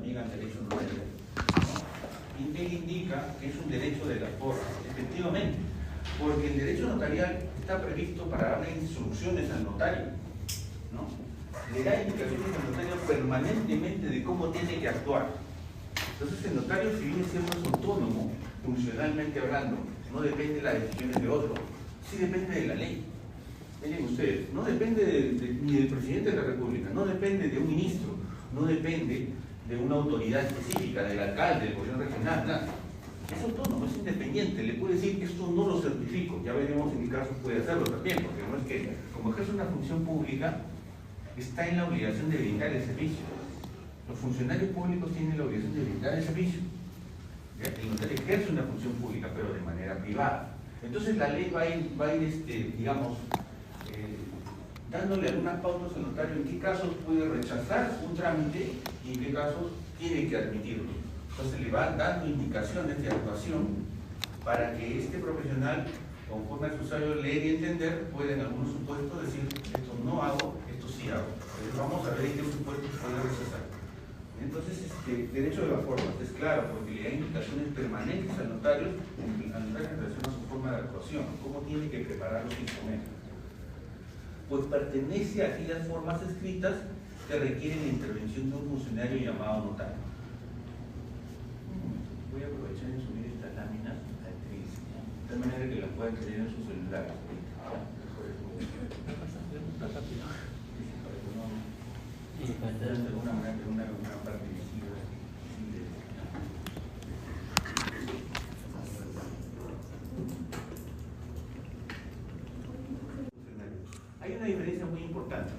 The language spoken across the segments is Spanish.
también al derecho notarial, ¿no? Y él indica que es un derecho de las formas, efectivamente, porque el derecho notarial está previsto para darle instrucciones al notario, ¿no? Le da indicaciones al notario permanentemente de cómo tiene que actuar. Entonces el notario, si bien siempre es autónomo, funcionalmente hablando, no depende de las decisiones de otro, sí depende de la ley. Miren ustedes, no depende ni del presidente de la República, no depende de un ministro, no depende de una autoridad específica, del alcalde, del gobierno regional, nada. Es autónomo, es independiente, le puede decir esto no lo certifico, ya veremos en qué casos puede hacerlo también, porque no es que, como ejerce una función pública, está en la obligación de brindar el servicio. Los funcionarios públicos tienen la obligación de brindar el servicio. ¿Ya? El notario ejerce una función pública, pero de manera privada. Entonces la ley va a ir digamos, dándole algunas pautas al notario en qué casos puede rechazar un trámite y en qué casos tiene que admitirlo. Entonces le van dando indicaciones de actuación para que este profesional, conforme a su saber leer y entender, pueda en algunos supuestos decir, esto no hago, esto sí hago. Entonces vamos a ver en qué supuestos puede rechazar. Entonces, derecho de las formas, es claro, porque le da indicaciones permanentes al notario en relación a su forma de actuación, cómo tiene que preparar los instrumentos. Pues pertenece a aquellas formas escritas que requieren la intervención de un funcionario llamado notario. Voy a aprovechar en subir estas láminas a actriz, de tal manera que las puedan tener en sus celulares. De alguna manera que una parte visible. Hay una diferencia muy importante,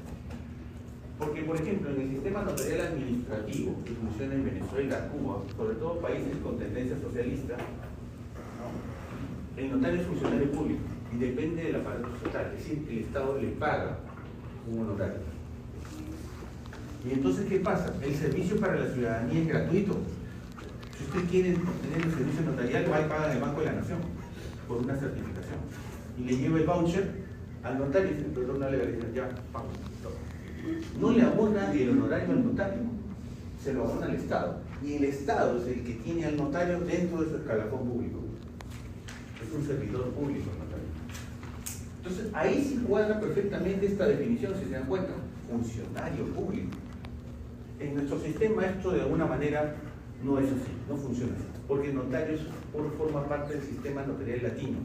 porque por ejemplo en el sistema notarial administrativo que funciona en Venezuela, Cuba, sobre todo países con tendencia socialista, el notario es funcionario público y depende del aparato estatal, es decir, el Estado le paga un notario. Y entonces, ¿qué pasa? El servicio para la ciudadanía es gratuito. Si usted quiere obtener el servicio notarial, va y paga en el Banco de la Nación por una certificación. Y le lleva el voucher al notario y dice, perdón, no le legaliza, ya, pago. No le abona el honorario al notario, se lo abona al Estado. Y el Estado es el que tiene al notario dentro de su escalafón público. Es un servidor público el notario. Entonces, ahí sí cuadra perfectamente esta definición, si se dan cuenta, funcionario público. En nuestro sistema esto de alguna manera no es así, no funciona así, porque el notario forma parte del sistema notarial latino,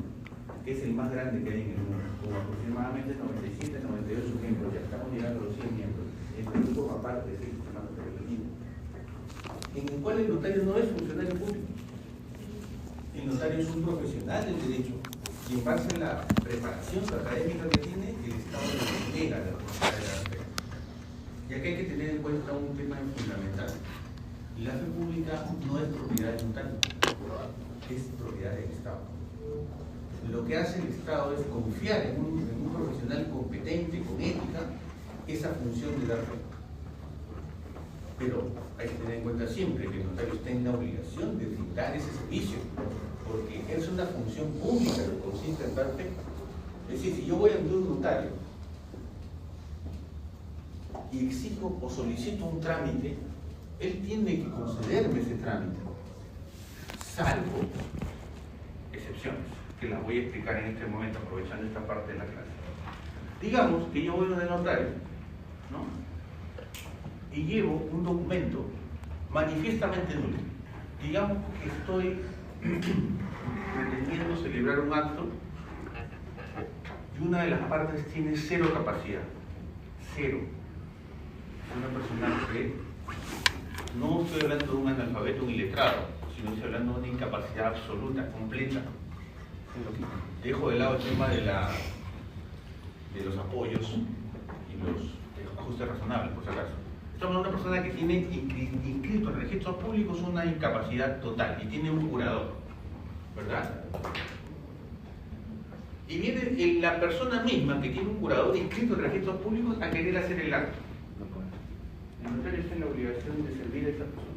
que es el más grande que hay en el mundo, con aproximadamente 97, 98 miembros, ya estamos llegando a los 100 miembros, entonces forma parte del sistema notarial latino, en el cual el notario no es funcionario público. El notario es un profesional del derecho y en base a la preparación académica que tiene, el Estado le delega la responsabilidad. Y aquí hay que tener en cuenta un tema fundamental. La fe pública no es propiedad del notario, es propiedad del Estado. Lo que hace el Estado es confiar en un profesional competente, con ética, esa función de dar fe. Pero hay que tener en cuenta siempre que el notario está en la obligación de brindar ese servicio, porque es una función pública que consiste en dar fe. Es decir, si yo voy a un notario y exijo o solicito un trámite, él tiene que concederme ese trámite, salvo excepciones, que las voy a explicar en este momento, aprovechando esta parte de la clase. Digamos que yo voy a un notario, ¿no? Y llevo un documento manifiestamente nulo. Digamos que estoy pretendiendo celebrar un acto y una de las partes tiene cero capacidad, cero. Una persona que no estoy hablando de un analfabeto, un iletrado, sino estoy hablando de una incapacidad absoluta, completa. Dejo de lado el tema de los apoyos y los ajustes razonables, por si acaso. Estamos hablando de una persona que tiene inscrito en registros públicos una incapacidad total y tiene un curador, ¿verdad? Y viene la persona misma que tiene un curador inscrito en registros públicos a querer hacer el acto. El notario está en la obligación de servir a esa persona.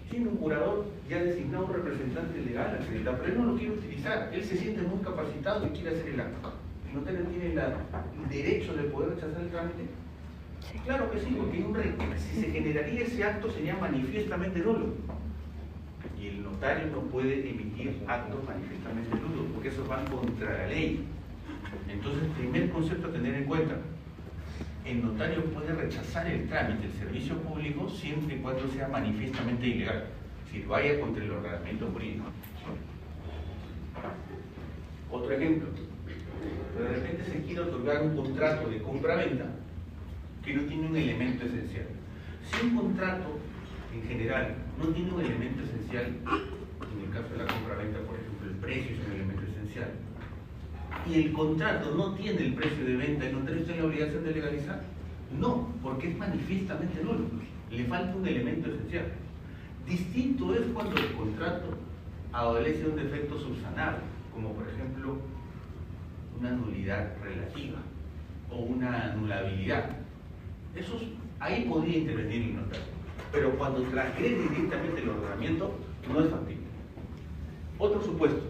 Tiene un curador ya designado, un representante legal acreditado, pero él no lo quiere utilizar. Él se siente muy capacitado y quiere hacer el acto. El notario tiene el derecho de poder rechazar el trámite. Sí. Claro que sí, porque si se generaría ese acto sería manifiestamente nulo. Y el notario no puede emitir actos manifiestamente nulos, porque esos van contra la ley. Entonces, primer concepto a tener en cuenta: el notario puede rechazar el trámite del servicio público siempre y cuando sea manifiestamente ilegal, si vaya contra el ordenamiento jurídico. Otro ejemplo: de repente se quiere otorgar un contrato de compra-venta que no tiene un elemento esencial. Si un contrato en general no tiene un elemento esencial, en el caso de la compra-venta, por ejemplo, el precio es un elemento esencial, y el contrato no tiene el precio de venta, ¿el notario está en la obligación de legalizar? No, porque es manifiestamente nulo, le falta un elemento esencial. Distinto es cuando el contrato adolece de un defecto subsanable, como por ejemplo una nulidad relativa o una anulabilidad. Ahí podría intervenir el notario, pero cuando transgrede directamente el ordenamiento no es factible. Otro supuesto: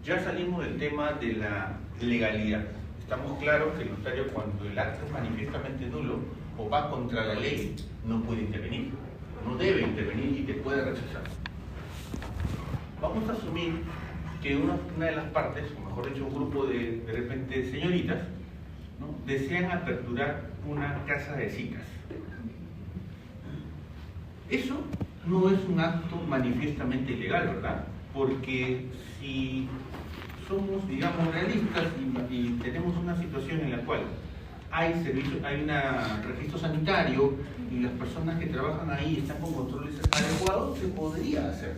ya salimos del tema de la legalidad. Estamos claros que el notario, cuando el acto es manifiestamente nulo o va contra la ley, no puede intervenir, no debe intervenir y te puede rechazar. Vamos a asumir que una de las partes, o mejor dicho, un grupo de repente señoritas, ¿no?, desean aperturar una casa de citas. Eso no es un acto manifiestamente ilegal, ¿verdad? Porque si somos, digamos, realistas y tenemos una situación en la cual hay un registro sanitario y las personas que trabajan ahí están con controles adecuados, se podría hacer,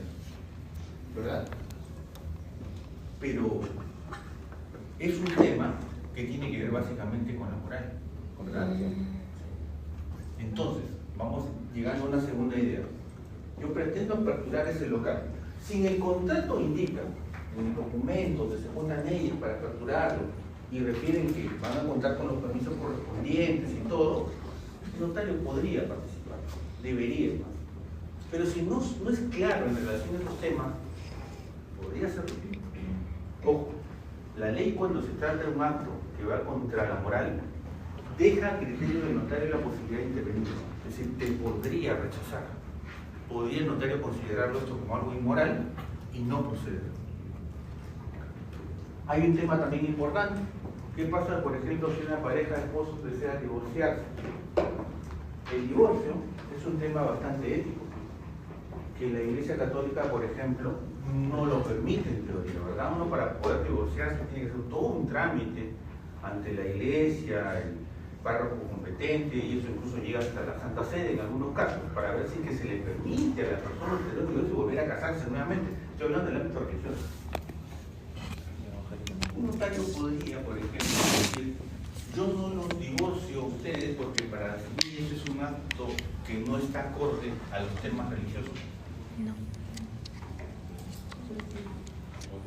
¿verdad? Pero es un tema que tiene que ver básicamente con la moral, ¿verdad? Entonces, vamos llegando a una segunda idea. Yo pretendo aperturar ese local. Si en el contrato indica, en el documento donde se ponen leyes para aperturarlo y refieren que van a contar con los permisos correspondientes y todo, el notario podría participar, debería. Pero si no es claro en relación a estos temas, podría ser. Ojo, la ley, cuando se trata de un acto que va contra la moral, deja a criterio del notario la posibilidad de intervenir. Es decir, te podría rechazar. Podría el notario considerarlo esto como algo inmoral y no proceder. Hay un tema también importante. ¿Qué pasa, por ejemplo, si una pareja de esposos desea divorciarse? El divorcio es un tema bastante ético, que la Iglesia Católica, por ejemplo, no lo permite en teoría, ¿verdad? Uno, para poder divorciarse, tiene que hacer todo un trámite ante la Iglesia, el párroco competente, y eso incluso llega hasta la Santa Sede en algunos casos, para ver si que se le permite a la persona tener un divorcio y volver a casarse nuevamente. Estoy hablando del ámbito religioso. Un notario podría, por ejemplo, decir: yo no los divorcio a ustedes porque para mí ese es un acto que no está acorde a los temas religiosos. No.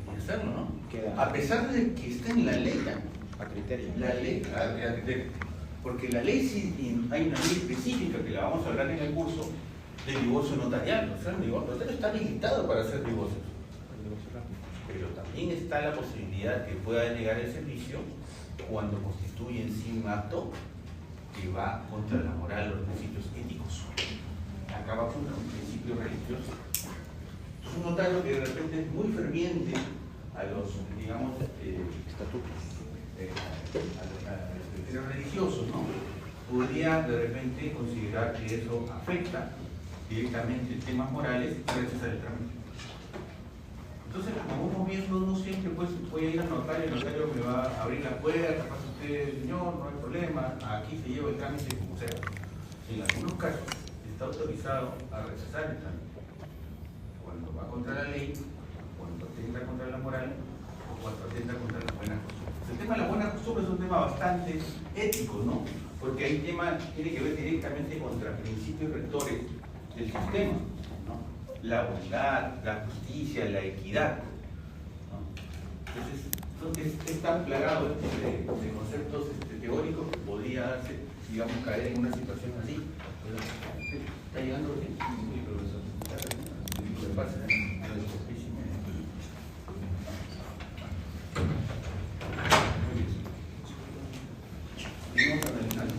Podría hacerlo, ¿no? A pesar de que está en la ley, a criterio. La ley, a criterio. Porque la ley, sí, hay una ley específica que la vamos a hablar en el curso de divorcio notarial. O sea, el divorcio notario está habilitado para hacer divorcios. Pero también está la posibilidad que pueda denegar el servicio cuando constituye en sí un acto que va contra la moral o los principios éticos. Acá va contra un principio religioso. Es un notario que de repente es muy ferviente a los, digamos, estatutos, a los criterios religiosos, ¿no? Podría de repente considerar que eso afecta directamente temas morales y rechazar el trámite. Entonces, como vamos viendo, no siempre pues voy a ir al notario, el notario me va a abrir la puerta, pasa usted, señor, no hay problema, aquí se lleva el trámite como sea. En algunos casos está autorizado a rechazar el trámite, cuando va contra la ley, cuando atenta contra la moral o cuando atenta contra las buenas costumbres. El tema de las buenas costumbres es un tema bastante ético, ¿no? Porque hay tema tiene que ver directamente contra principios rectores del sistema, ¿no? La bondad, la justicia, la equidad, ¿no? Entonces, es tan plagado de conceptos teóricos que podría darse, digamos, caer en una situación así. ¿Está llegando bien? Sí, profesor. ¿Qué pasa? Seguimos analizando.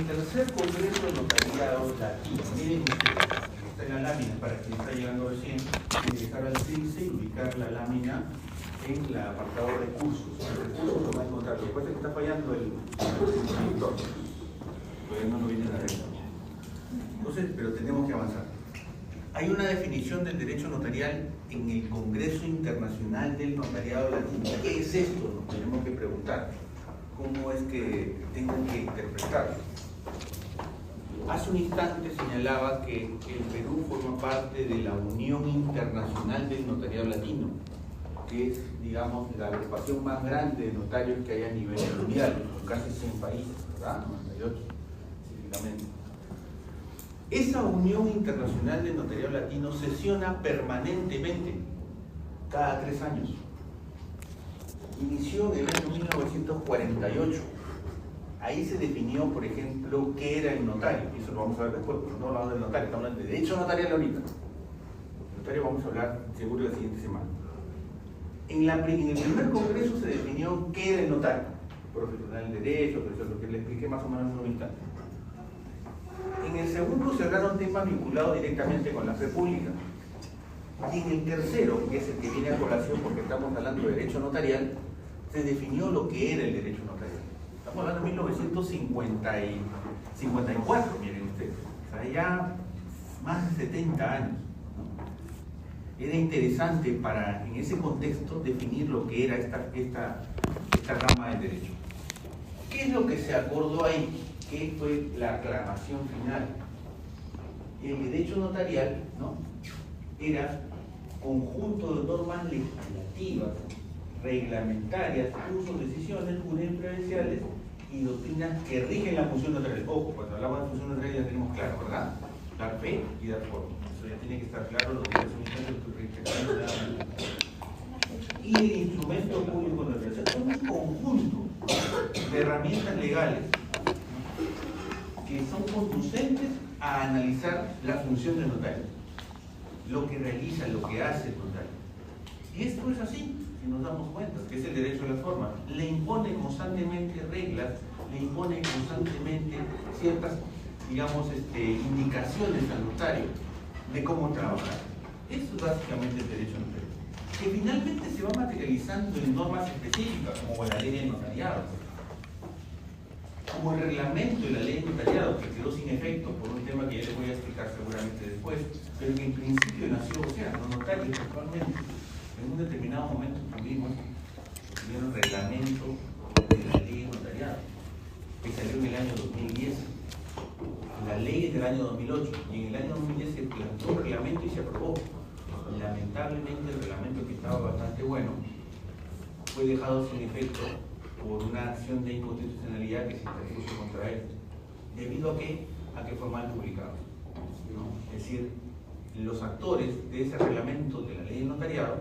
tercer Congreso de Notariados Latino, miren ustedes, está en la lámina, para quien está llegando recién, ingresar al CILCE y ubicar la lámina en el apartado recursos. El recurso lo va a encontrar. Lo que pasa es que está fallando el monitor, todavía no lo viene a arreglar. Entonces, pero tenemos que avanzar. Hay una definición del derecho notarial en el Congreso Internacional del Notariado Latino. ¿Qué es esto? Nos tenemos que preguntar. ¿Cómo es que tengo que interpretarlo? Hace un instante señalaba que el Perú forma parte de la Unión Internacional del Notariado Latino, que es, digamos, la agrupación más grande de notarios que hay a nivel mundial, con casi 100 países, ¿verdad? 98 específicamente. Esa Unión Internacional del Notariado Latino sesiona permanentemente cada 3 años. Inició en el año 1948. Ahí se definió, por ejemplo, qué era el notario. Y eso lo vamos a ver después, porque no hablamos del notario, estamos hablando de derecho notarial ahorita. El notario vamos a hablar seguro la siguiente semana. En el primer congreso se definió qué era el notario. Profesional en derecho, lo que le expliqué más o menos en un instante. En el segundo se hablaron temas vinculados directamente con la fe pública. Y en el tercero, que es el que viene a colación porque estamos hablando de derecho notarial, se definió lo que era el derecho notarial. Estamos hablando de 1954, miren ustedes. O sea, ya más de 70 años. ¿No? Era interesante para, en ese contexto, definir lo que era esta rama del derecho. ¿Qué es lo que se acordó ahí? ¿Qué fue la aclamación final? El derecho notarial, ¿no?, era conjunto de normas legislativas, reglamentarias, usos, decisiones, jurisprudenciales y doctrinas que rigen la función notarial. Ojo, cuando hablamos de función notarial ya tenemos claro, ¿verdad? Dar fe y dar forma. Eso ya tiene que estar claro, los días son y el instrumento público notarial. O sea, es un conjunto de herramientas legales que son conducentes a analizar la función del notario, lo que realiza, lo que hace el notario. Y esto es así, si nos damos cuenta, que es el derecho a la forma. Le impone constantemente reglas, le impone constantemente ciertas, digamos, indicaciones al notario de cómo trabajar. Eso es básicamente el derecho notarial, que finalmente se va materializando en normas específicas, como la ley de notariado, como el reglamento de la ley de notariado, que quedó sin efecto por un tema que ya les voy a explicar seguramente después, pero que en principio nació, o sea, los notarios actualmente, en un determinado momento tuvieron el reglamento de la ley de notariado, que salió en el año 2010. La ley es del año 2008, y en el año 2010 se planteó un reglamento y se aprobó. Lamentablemente el reglamento, que estaba bastante bueno, fue dejado sin efecto por una acción de inconstitucionalidad que se interpuso contra él. ¿Debido a qué? A que fue mal publicado, ¿no? Es decir, los actores de ese reglamento de la ley de notariado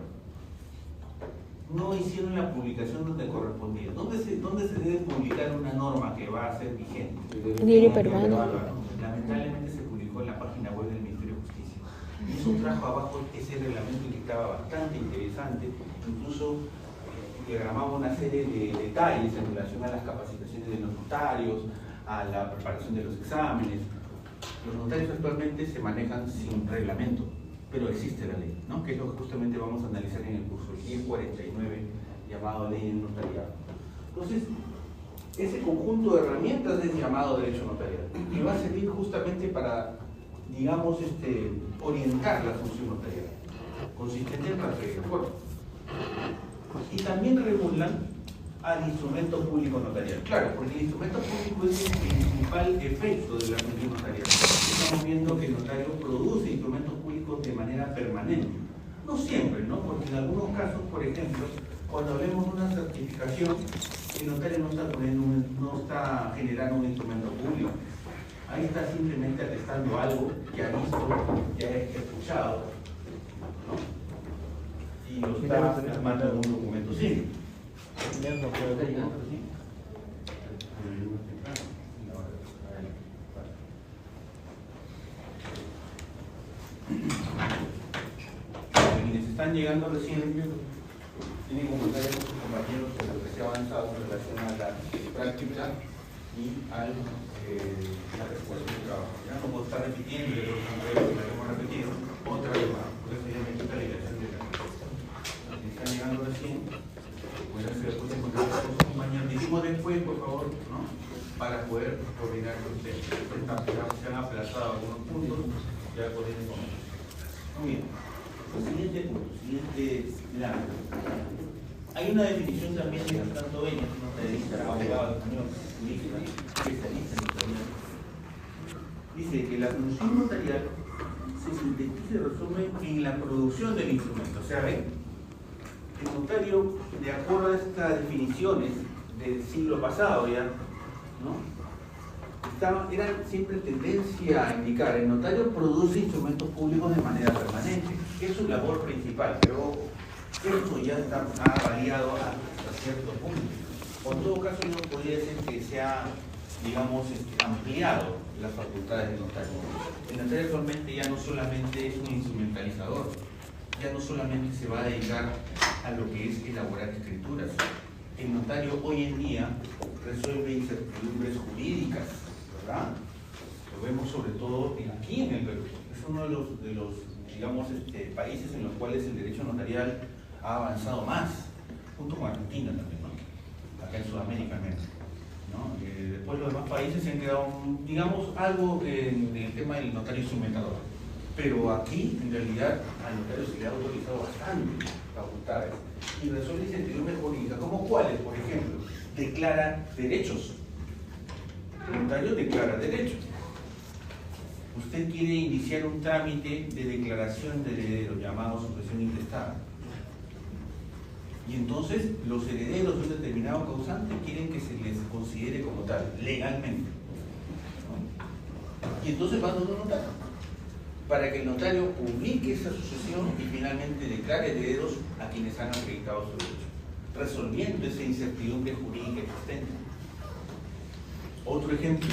no hicieron la publicación donde correspondía. ¿Dónde se debe publicar una norma que va a ser vigente? Diario Peruano. Lamentablemente se publicó en la página web del Ministerio de Justicia. Y eso trajo abajo ese reglamento que estaba bastante interesante, incluso diagramaba una serie de detalles en relación a las capacitaciones de los notarios, a la preparación de los exámenes. Los notarios actualmente se manejan sin reglamento, pero existe la ley, ¿no?, que es lo que justamente vamos a analizar en el curso, el 1049, llamado Ley del Notariado. Entonces, ese conjunto de herramientas es llamado derecho notarial, que va a servir justamente para, digamos, orientar la función notarial, consistente en la reforma. Y también regulan al instrumento público notarial. Claro, porque el instrumento público es el principal efecto de la función notarial. Estamos viendo que el notario produce instrumentos públicos de manera permanente. No siempre, ¿no? Porque en algunos casos, por ejemplo, cuando hablemos de una certificación, el notario no está generando un instrumento público. Ahí está simplemente atestando algo que ha visto, que ha escuchado, ¿no? Y lo está plasmando en un documento civil. Quienes están llegando recién, tienen comentarios con sus compañeros sobre lo que se ha avanzado en relación a la práctica y a la respuesta del trabajo. Ya no puedo estar repitiendo, yo creo que la hemos repetido otra vez más, por eso ya me quita la dirección de la respuesta. Si están llegando recién, pueden hacer después de encontrar sus compañeros. Dijimos después, por favor, ¿no? Para poder coordinar con ustedes. Se han aplazado algunos puntos, ya podemos comentar. Muy bien. Siguiente punto, siguiente plano. Hay una definición también de Gastón Beña, abogado español, jurista, especialista en notarial. Dice que la función notarial se sintetiza y resume en la producción del instrumento. O sea, ven, el notario, de acuerdo a estas definiciones del siglo pasado ya, ¿no? Eran siempre tendencia a indicar, el notario produce instrumentos públicos de manera permanente. Es su labor principal, pero esto ya ha variado hasta cierto punto. O en todo caso, yo podría decir que se ha, digamos, ampliado las facultades del notario. El notario actualmente ya no solamente es un instrumentalizador, ya no solamente se va a dedicar a lo que es elaborar escrituras. El notario hoy en día resuelve incertidumbres jurídicas, ¿verdad? Lo vemos sobre todo aquí en el Perú. Es uno de los digamos, países en los cuales el derecho notarial ha avanzado más, junto con Argentina también, ¿no? Acá en Sudamérica menos, ¿no? Después los demás países se han quedado, digamos, algo en el tema del notario instrumentador. Pero aquí, en realidad, al notario se le ha autorizado bastante facultades y resuelve incertidumbres jurídicas, como cuáles, por ejemplo, declara derechos. El notario declara derechos. Usted quiere iniciar un trámite de declaración de herederos llamado sucesión intestada. Y entonces los herederos de un determinado causante quieren que se les considere como tal, legalmente, ¿no? Y entonces van a un notario, para que el notario publique esa sucesión y finalmente declare herederos a quienes han acreditado su derecho, resolviendo esa incertidumbre jurídica existente. Otro ejemplo,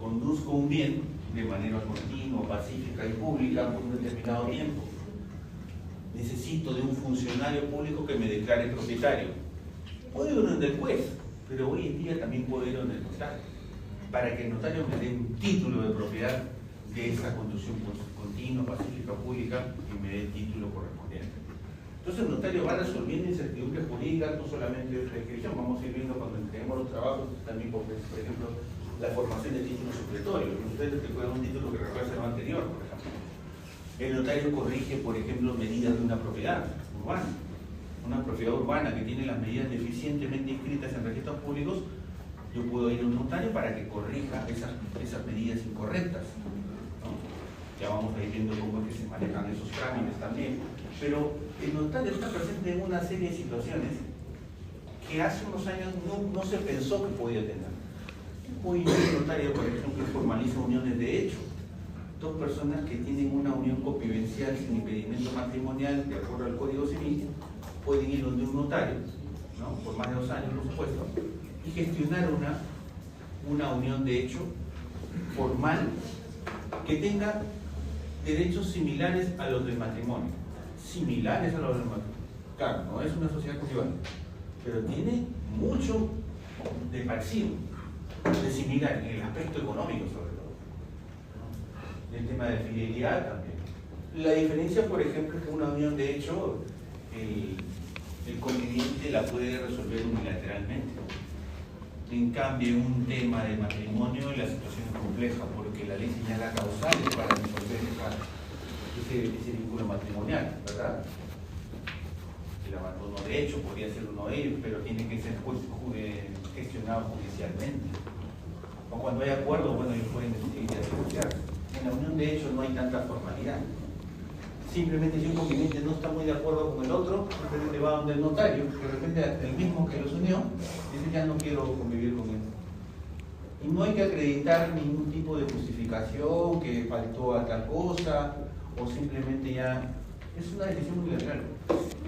conduzco un bien de manera continua, pacífica y pública por un determinado tiempo. Necesito de un funcionario público que me declare propietario. Puedo ir donde el juez, pero hoy en día también puedo ir donde el notario, para que el notario me dé un título de propiedad de esa conducción continua, pacífica, pública, y me dé el título correspondiente. Entonces el notario va resolviendo incertidumbres jurídicas, no solamente de prescripción, vamos a ir viendo cuando tenemos los trabajos, también por ejemplo, la formación de títulos supletorios. Ustedes te pueden dar un título que refuerce lo anterior, por ejemplo. El notario corrige, por ejemplo, medidas de una propiedad urbana que tiene las medidas deficientemente inscritas en registros públicos. Yo puedo ir a un notario para que corrija esas medidas incorrectas, ¿no? Ya vamos a ir viendo cómo es que se manejan esos trámites también. Pero el notario está presente en una serie de situaciones que hace unos años no se pensó que podía tener. Hoy el notario, por ejemplo, formaliza uniones de hecho. Dos personas que tienen una unión convivencial sin impedimento matrimonial, de acuerdo al Código Civil, pueden ir donde un notario, ¿no? Por más de 2 años, por supuesto, y gestionar una unión de hecho formal que tenga derechos similares a los del matrimonio. Similares a los del matrimonio. Claro, no es una sociedad conjugal, pero tiene mucho de parecido, de similar en el aspecto económico sobre todo, ¿no? El tema de fidelidad también. La diferencia, por ejemplo, es que una unión de hecho el conviviente la puede resolver unilateralmente. En cambio, un tema de matrimonio, la situación es compleja porque la ley señala causales para resolver ese vínculo matrimonial, ¿verdad? El abandono de hecho podría ser uno de ellos, pero tiene que ser gestionado judicialmente. O cuando hay acuerdo, bueno, ellos pueden decidir divorciarse. En la unión de hecho no hay tanta formalidad. Simplemente si un conviviente no está muy de acuerdo con el otro, de repente va donde el notario, de repente el mismo que los unió, dice ya no quiero convivir con él. Y no hay que acreditar ningún tipo de justificación, que faltó a tal cosa, o simplemente ya es una decisión unilateral,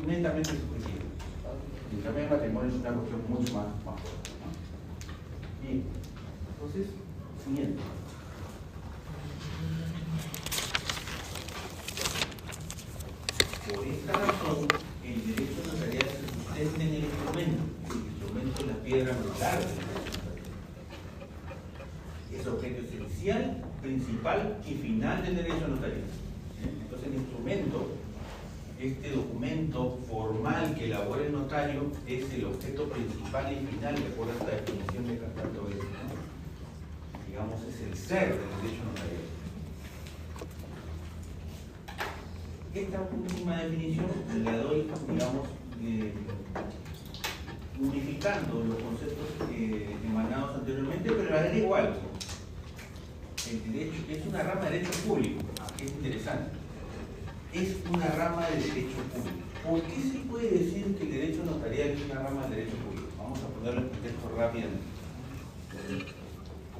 netamente subjetiva. Y también el matrimonio es una cuestión mucho más fuerte, ¿no? Bien, entonces, siguiente. Por esta razón, el derecho notarial se sustenta en el instrumento la piedra Es objeto esencial, principal y final del derecho notarial. Entonces el instrumento, este documento formal que elabora el notario, es el objeto principal y final, de acuerdo a esta definición de Castanto Vélez, ¿no? Digamos, es el ser del derecho notarial. Esta última definición la doy, digamos, unificando los conceptos emanados anteriormente, pero la agrego algo. El derecho es una rama de derecho público, que es interesante. Es una rama de derecho público. ¿Por qué se puede decir que el derecho notarial es una rama de derecho público? Vamos a ponerlo en contexto rápidamente.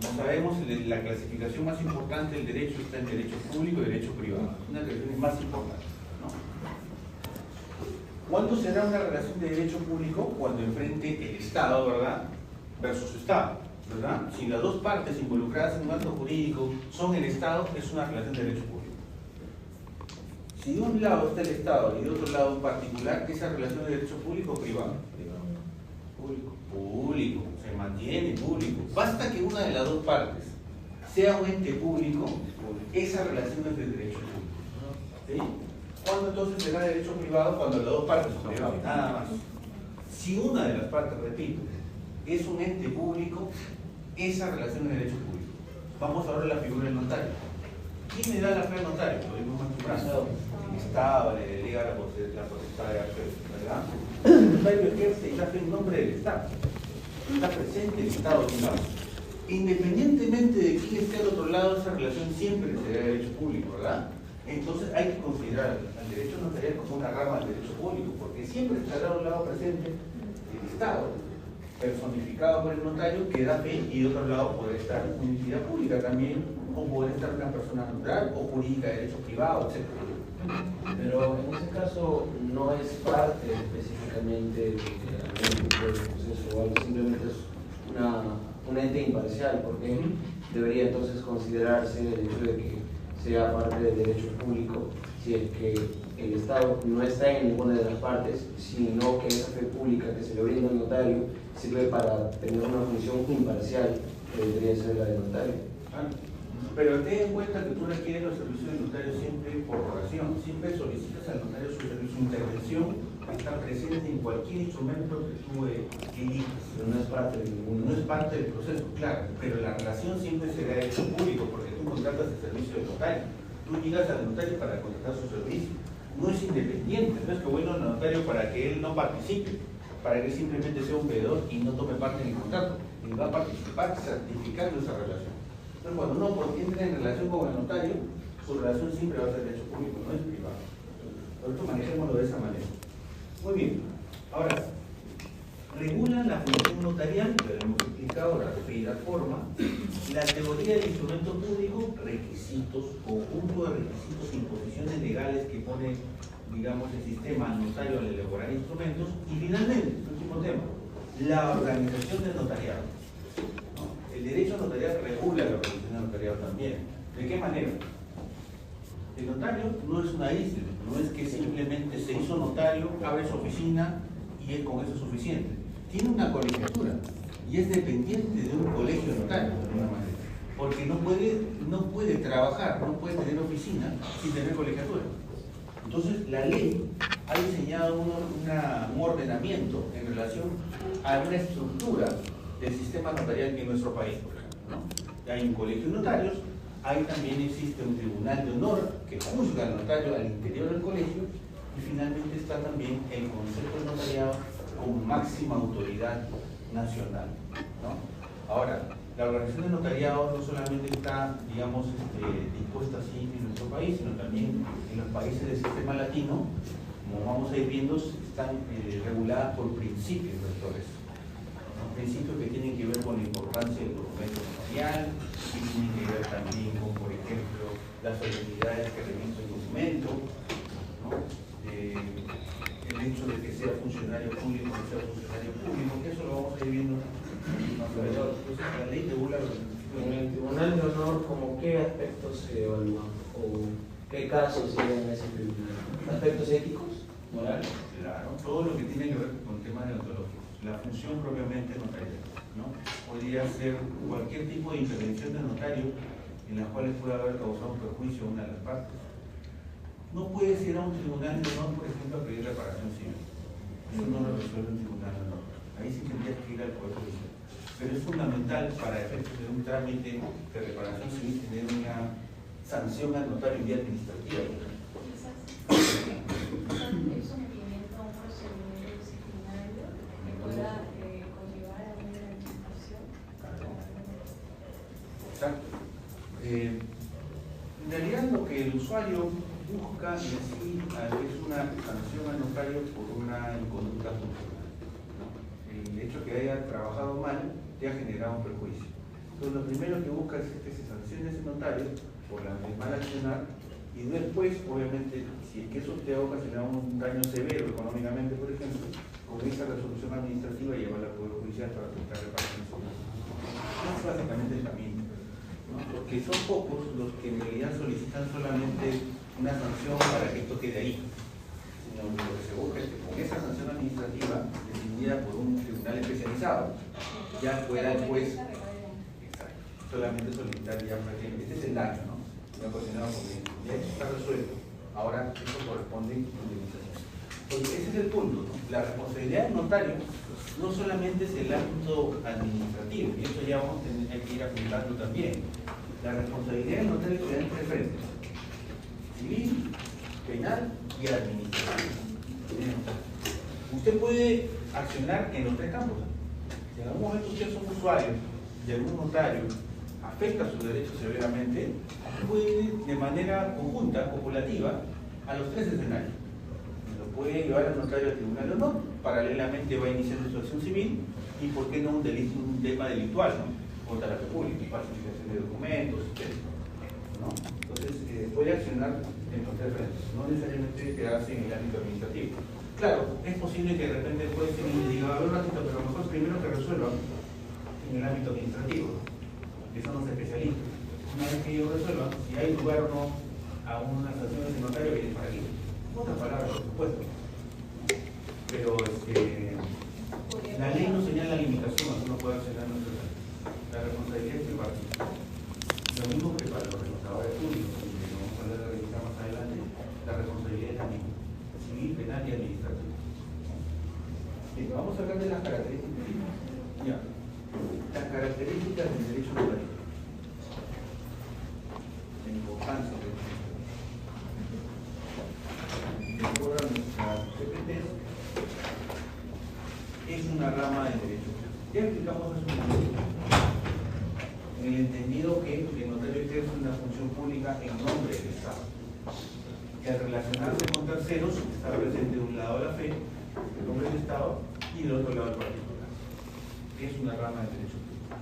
Como sabemos, la clasificación más importante del derecho está en derecho público y derecho privado. Una de las relaciones más importantes, ¿no? ¿Cuándo se da una relación de derecho público? Cuando enfrente el Estado, ¿verdad?, versus Estado, ¿verdad? Si las dos partes involucradas en un acto jurídico son el Estado, es una relación de derecho público. Si de un lado está el Estado y de otro lado un particular, esa relación de derecho público o privado. Público. Público, se mantiene público. Basta que una de las dos partes sea un ente público, esa relación es de derecho público. ¿Sí? ¿Cuándo entonces será derecho privado? Cuando las dos partes son privadas, nada más. Si una de las partes, repito, es un ente público, esa relación es de derecho público. Vamos ahora a la figura del notario. ¿Quién le da la fe al notario? Lo vimos más temprano. El Estado le delega la potestad de hacer, ¿verdad? El notario ejerce y da fe en nombre del Estado. Está presente el Estado de un lado. Independientemente de quién esté al otro lado, esa relación siempre será de derecho público, ¿verdad? Entonces hay que considerar al derecho notarial como una rama del derecho público, porque siempre estará a un lado presente el Estado, personificado por el notario, que da fe, y de otro lado puede estar una entidad pública también, o puede estar una persona natural o jurídica de derecho privado, etc. Pero en ese caso no es parte específicamente de algún tipo de proceso o algo, simplemente es un ente imparcial, porque debería entonces considerarse el hecho de que sea parte del derecho público si es que el Estado no está en ninguna de las partes, sino que esa fe pública que se le brinda al notario sirve para tener una función imparcial que debería ser la del notario. Pero ten en cuenta que tú requieres los servicios del notario siempre por oración, siempre solicitas al notario su intervención, está presente en cualquier instrumento que tú elijas. Pero no es parte de ninguno. No es parte del proceso, claro, pero la relación siempre será de hecho público, porque tú contratas el servicio del notario. Tú llegas al notario para contratar su servicio. No es independiente, no es que bueno al notario para que él no participe, para que él simplemente sea un veedor y no tome parte en el contrato. Él va a participar certificando esa relación. Entonces, cuando uno entra en relación con el notario, su relación siempre va a ser de derecho público, no es privado. Por eso manejémoslo de esa manera. Muy bien. Ahora, regula la función notarial, que lo hemos explicado, la fe y la forma, la teoría del instrumento público, requisitos, conjunto de requisitos, imposiciones legales que pone, digamos, el sistema notario al elaborar instrumentos, y finalmente, el último tema, la organización del notariado. El derecho notarial regula la organización del notariado también. ¿De qué manera? El notario no es una isla, no es que simplemente se hizo notario, abre su oficina y es con eso es suficiente. Tiene una colegiatura y es dependiente de un colegio notario, de alguna manera, porque no puede trabajar, no puede tener oficina sin tener colegiatura. Entonces, la ley ha diseñado un ordenamiento en relación a una estructura del sistema notarial en nuestro país, por ejemplo, ¿no? Hay un colegio de notarios, ahí también existe un tribunal de honor que juzga al notario al interior del colegio, y finalmente está también el Consejo de Notariado como máxima autoridad nacional, ¿no? Ahora, la organización de notariado no solamente está, digamos, dispuesta así en nuestro país, sino también en los países del sistema latino, como vamos a ir viendo, están reguladas por principios rectores. Principios que tienen que ver con la importancia del documento notarial, que tienen que ver también con, por ejemplo, las solemnidades que remite el documento, ¿no? El hecho de que sea funcionario público o no sea funcionario público, que eso lo vamos a ir viendo más alrededor. Entonces, la ley regula los principios. En el Tribunal de Honor, ¿cómo qué aspectos se evalúan o qué casos se ven en ese tribunal? ¿Aspectos éticos, morales? Claro, todo lo que tiene que ver con temas deontológicos. La función propiamente notarial, ¿no? Por podría ser cualquier tipo de intervención del notario en las cuales pueda haber causado un perjuicio a una de las partes. No puedes ir a un tribunal de honor, por ejemplo, a pedir reparación civil. Eso no lo resuelve un tribunal de honor. Ahí sí tendrías que ir al Poder Judicial. Pero es fundamental para efectos de un trámite de reparación civil tener una sanción al notario vía administrativa. ¿Es sometimiento a un procedimiento disciplinario que pueda conllevar a una inhabilitación? Exacto. En realidad lo que el usuario busca en sí es una sanción al notario por una inconducta funcional, ¿no? El hecho que haya trabajado mal te ha generado un perjuicio. Entonces lo primero que busca es que se sancione ese notario por la mal accionar y después, obviamente, si es que eso te ha ocasionado un daño severo económicamente, por ejemplo, con esa resolución administrativa llevarla al Poder Judicial para buscar reparación civil. Es básicamente el camino, ¿no? Porque son pocos los que en realidad solicitan solamente una sanción para que esto quede ahí, sino lo que se busca es que con esa sanción administrativa decidida por un tribunal especializado ya pueda el juez solamente solicitar ya prácticamente. Este es el daño, ¿no? Ya ocasionado porque ya está resuelto. Ahora eso corresponde a indemnización. Porque ese es el punto, ¿no? La responsabilidad del notario no solamente es el ámbito administrativo, y eso ya vamos a tener que ir apuntando también. La responsabilidad del notario se da en tres frentes: civil, penal y administrativo. Usted puede accionar en los tres campos. Si en algún momento usted es un usuario de algún notario, afecta sus derechos severamente, puede ir de manera conjunta, copulativa, a los tres escenarios. Lo puede llevar al notario al tribunal o no, paralelamente va iniciando su acción civil y por qué no un delito, un tema delictual, ¿no? Contra la república, falsificación de documentos, etc., ¿no? Entonces puede accionar en los tres frentes, no necesariamente quedarse en el ámbito administrativo. Claro, es posible que de repente el juez le diga, a ver un ratito, pero a lo mejor primero que resuelva en el ámbito administrativo. Eso no se especializa. Una vez que ellos resuelvan, si hay lugar o no a una sanción de ese notario, viene para aquí. En otras palabras, por supuesto. Pero la ley no señala limitación, no puede accionar en nuestro caso. La responsabilidad es tripartita. Lo mismo que para los reportadores públicos, que vamos a hablar de revisar más adelante, la responsabilidad es la misma: civil, penal y administrativa. Bien, vamos a hablar de las características. Ya. Las características del derecho notario. La importancia del derecho. De acuerdo a nuestras CPTs, es una rama del derecho. Ya explicamos eso en el entendido que el notario ejerce una función pública en nombre del Estado. Que al relacionarse con terceros está presente de un lado la fe, el nombre del Estado, y del otro lado el particular. Es una rama del derecho público.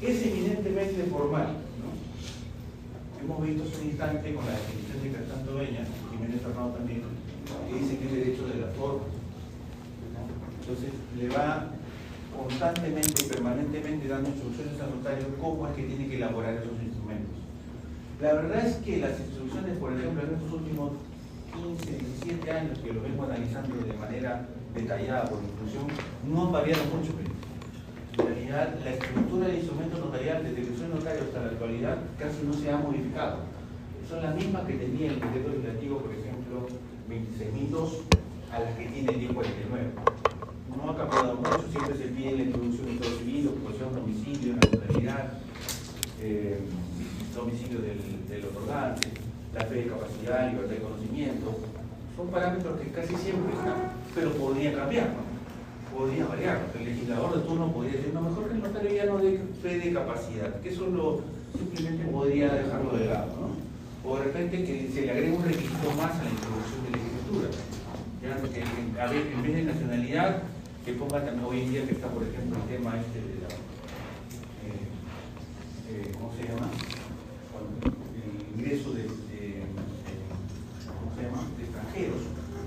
Es eminentemente formal, ¿no? Hemos visto hace un instante con la definición de Castanto Dueña, Jiménez Arnau también, que dice que es derecho de la forma, ¿no? Entonces le va constantemente y permanentemente dando instrucciones al notario cómo es que tiene que elaborar esos instrumentos. La verdad es que las instrucciones, por ejemplo, en estos últimos 15, 17 años que lo vengo analizando de manera detallada por inclusión, no han variado mucho. En realidad, la estructura del instrumento notarial desde que soy notario hasta la actualidad casi no se ha modificado. Son las mismas que tenía el decreto legislativo, por ejemplo, 26.002 a las que tiene el 1049. No ha cambiado mucho, siempre se pide la introducción de todo civil, ocupación, domicilio, nacionalidad, domicilio del otorgante, la fe de capacidad, libertad de conocimiento. Son parámetros que casi siempre están, pero podría cambiar, ¿no? Podría variar. El legislador de turno podría decir, no, mejor que el notario ya no dé fe de capacidad, que eso simplemente podría dejarlo de lado, ¿no? O de repente que se le agregue un requisito más a la introducción de la escritura. A ver, en vez de nacionalidad, que ponga también hoy en día que está, por ejemplo, el tema de la, ¿cómo se llama? El ingreso de ¿cómo se llama? De extranjeros,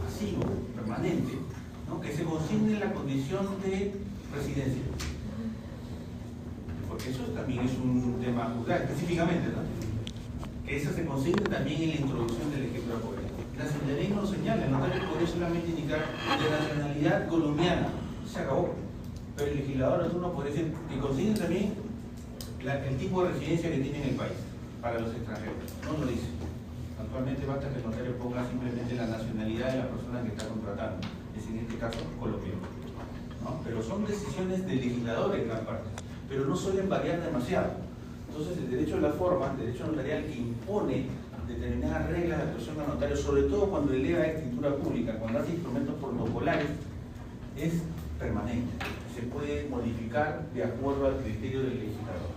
pasivo, permanente, ¿no? Que se consigne la condición de residencia. Porque eso también es un tema juzgado, específicamente, ¿no? Que eso se consigne también en la introducción de la escritura pública. La ley no lo señala, el notario podría solamente indicar de nacionalidad colombiana. Se acabó. Pero el legislador uno podría decir que consiguen también el tipo de residencia que tiene en el país para los extranjeros. No lo dice. Actualmente basta que el notario ponga simplemente la nacionalidad de la persona que está contratando, es en este caso colombiano, ¿no? Pero son decisiones del legislador en gran parte, pero no suelen variar demasiado. Entonces el derecho de la forma, el derecho notarial que impone determinadas reglas de actuación del notario, sobre todo cuando eleva escritura pública, cuando hace instrumentos protocolares, es permanente. Se puede modificar de acuerdo al criterio del legislador.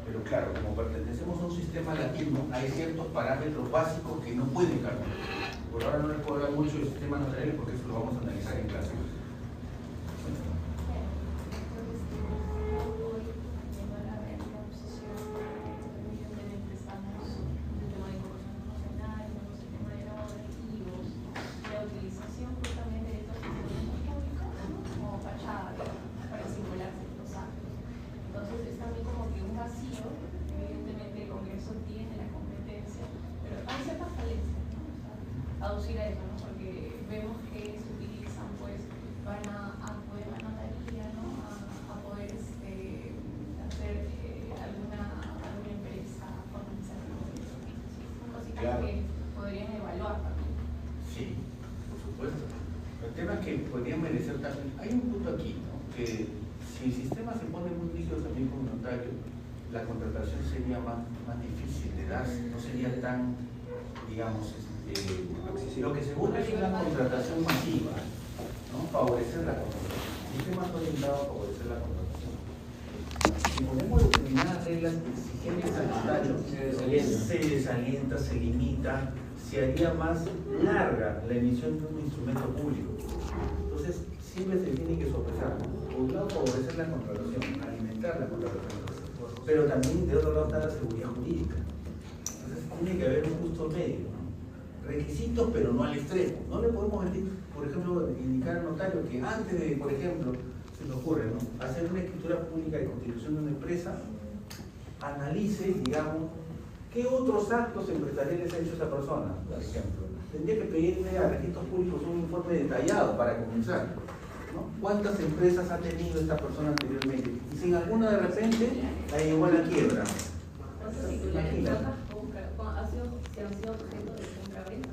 Pero claro, como pertenecemos a un sistema latino, hay ciertos parámetros básicos que no pueden cambiar. Por ahora no les puedo hablar mucho de sistemas notariales porque eso lo vamos a analizar en clase. Aducir a eso, ¿no? Porque vemos que se utilizan, pues, van a poder la notaría, ¿no? A poder hacer alguna empresa, formalizar son cositas Claro. que podrían evaluar también. Sí, por supuesto. El tema es que podrían merecer también. Hay un punto aquí, ¿no? Que si el sistema se pone muy rígido también con un notario, la contratación sería más difícil de dar, no sería tan, digamos, lo que se busca es una contratación masiva, ¿no? Favorecer la contratación. El sistema está orientado a favorecer la contratación. Si ponemos determinadas reglas exigentes al notario, se desalienta, se limita, se haría más larga la emisión de un instrumento público. Entonces, siempre se tiene que sopesar, ¿no? Por un lado, favorecer la contratación, alimentar la contratación, pero también de otro lado está la seguridad jurídica. Entonces, tiene que haber un justo medio, ¿no? Requisitos, pero no al extremo. No le podemos decir, por ejemplo, indicar al notario que antes de, por ejemplo, se me ocurre, ¿no?, hacer una escritura pública de constitución de una empresa, analice, digamos, qué otros actos empresariales ha hecho esa persona, por ejemplo. Tendría que pedirle a registros públicos un informe detallado para comenzar, ¿no? ¿Cuántas empresas ha tenido esta persona anteriormente? Y si en alguna de repente la llevó a la quiebra. Entonces, si han sido objeto de compra-venta.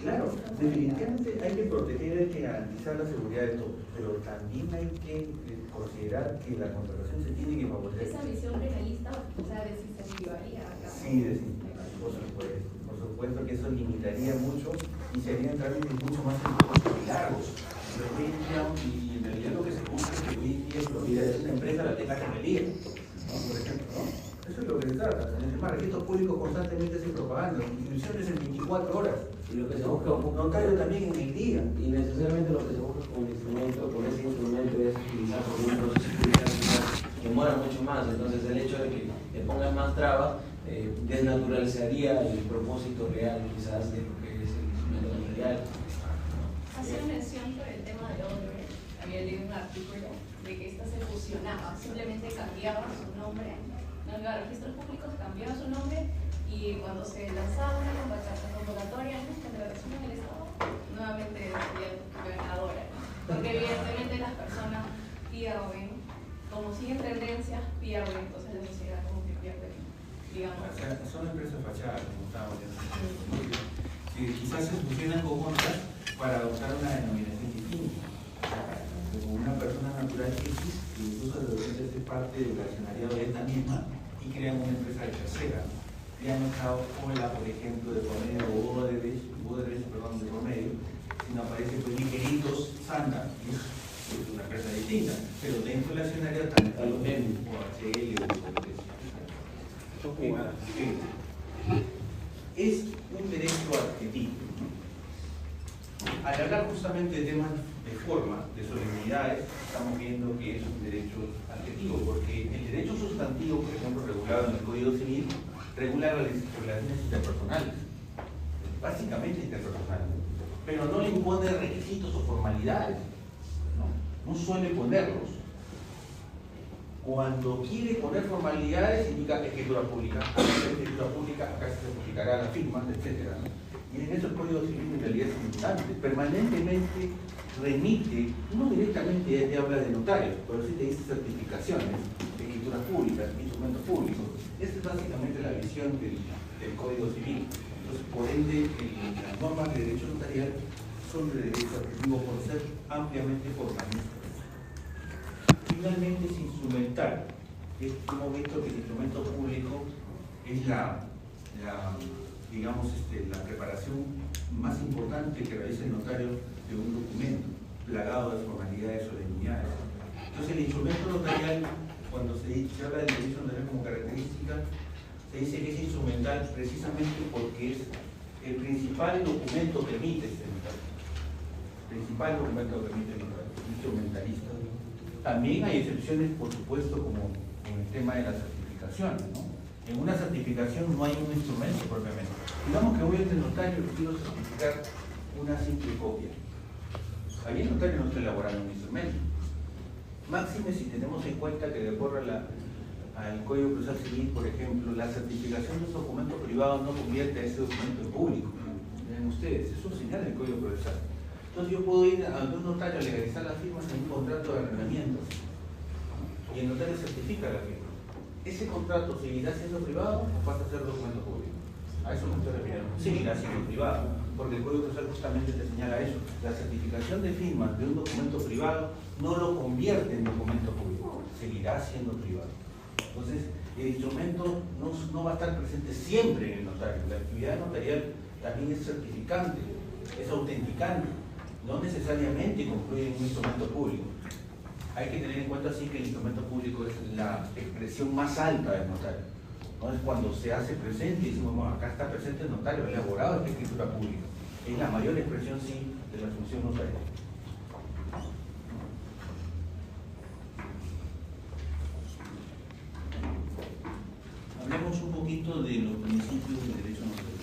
Claro, definitivamente hay que proteger, hay que garantizar la seguridad de todos, pero también hay que considerar que la contratación se tiene que favorecer. Esa visión legalista, o sea, desincentivaría. Sí, por supuesto que eso limitaría mucho y serían trámites mucho más largos. Y en realidad lo que se busca es que hoy en día la propiedad de una empresa la tenga que medir, ¿no? Por ejemplo, ¿no? Eso es lo que se trata. En el tema de registros públicos constantemente se propaganda, inscripciones en 24 horas. Y lo que se busca Un notario también en el día. y necesariamente lo que se busca con ese instrumento es utilizar por un proceso judicial que demora mucho más. Entonces el hecho de que le pongan más trabas desnaturalizaría el propósito real quizás de lo que es el instrumento notarial. Hacía mención por el tema de Odebrecht, había leído un artículo de que esta se fusionaba, simplemente cambiaba su nombre, no iba a registros públicos, cambiaba su nombre y cuando se lanzaba una convocatoria de contratación en el Estado, nuevamente sería ganadora, porque evidentemente las personas pierden, como siguen tendencias, pierden, entonces la sociedad como que pierde, digamos. O sea, son empresas fachadas, como estábamos diciendo. Quizás se fusionan con otras para adoptar una denominación distinta. Como una persona natural X, que incluso de repente es parte del accionariado de esta misma, y crean una empresa de tercera. Ya no está Ola, por ejemplo, de promedio, o Odebrecht, de promedio, sino aparece pues Liqueritos Santa, que es una empresa distinta, pero dentro del accionariado también está los mismos, o HL, o lo que sea. Son jugadas. Es un derecho adquisitivo. Al hablar justamente de temas de forma, de solemnidades, estamos viendo que es un derecho adquisitivo, porque el derecho sustantivo, por ejemplo, regulado en el Código Civil, regula las relaciones interpersonales, básicamente interpersonales, pero no le impone requisitos o formalidades, no suele ponerlos. Cuando quiere poner formalidades, indica escritura pública, acá se publicará la firma, etc. Y en eso el Código Civil en realidad es importante. Permanentemente remite, no directamente ya te habla de notarios, pero sí te dice certificaciones, escrituras públicas, instrumentos públicos. Esa es básicamente la visión del Código Civil. Entonces, por ende, las normas de derecho notarial son de derecho adquisitivo por ser ampliamente formalistas. Finalmente, es instrumental. Hemos visto que el instrumento público es digamos, la preparación más importante que realiza el notario de un documento, plagado de formalidades, solemnidades. Entonces, el instrumento notarial, cuando se habla del derecho notarial como característica, se dice que es instrumental precisamente porque es el principal documento que emite este notario. El principal documento que emite el notario, instrumentalista. También hay excepciones, por supuesto, como en el tema de las certificaciones, ¿no? En una certificación no hay un instrumento propiamente. Digamos que voy a el notario y quiero certificar una simple copia. Ahí el notario no está elaborando un instrumento. Máxime si tenemos en cuenta que de acuerdo al Código Procesal Civil, por ejemplo, la certificación de un documento privado no convierte a ese documento en público. Miren ustedes, eso señala el Código Procesal. Entonces yo puedo ir a un notario a legalizar las firmas en un contrato de arrendamiento y el notario certifica la firma. ¿Ese contrato seguirá siendo privado o pasa a ser documento público? A eso me estoy refiriendo. Seguirá siendo privado, porque el Código Procesal justamente te señala eso. La certificación de firmas de un documento privado no lo convierte en documento público, seguirá siendo privado. Entonces, el instrumento no va a estar presente siempre en el notario. La actividad notarial también es certificante, es autenticante, no necesariamente concluye en un instrumento público. Hay que tener en cuenta así que el instrumento público es la expresión más alta del notario. No es cuando se hace presente y decimos, bueno, acá está presente el notario, elaborado esta escritura pública. Es la mayor expresión, sí, de la función notarial. Hablemos un poquito de los principios del derecho notarial.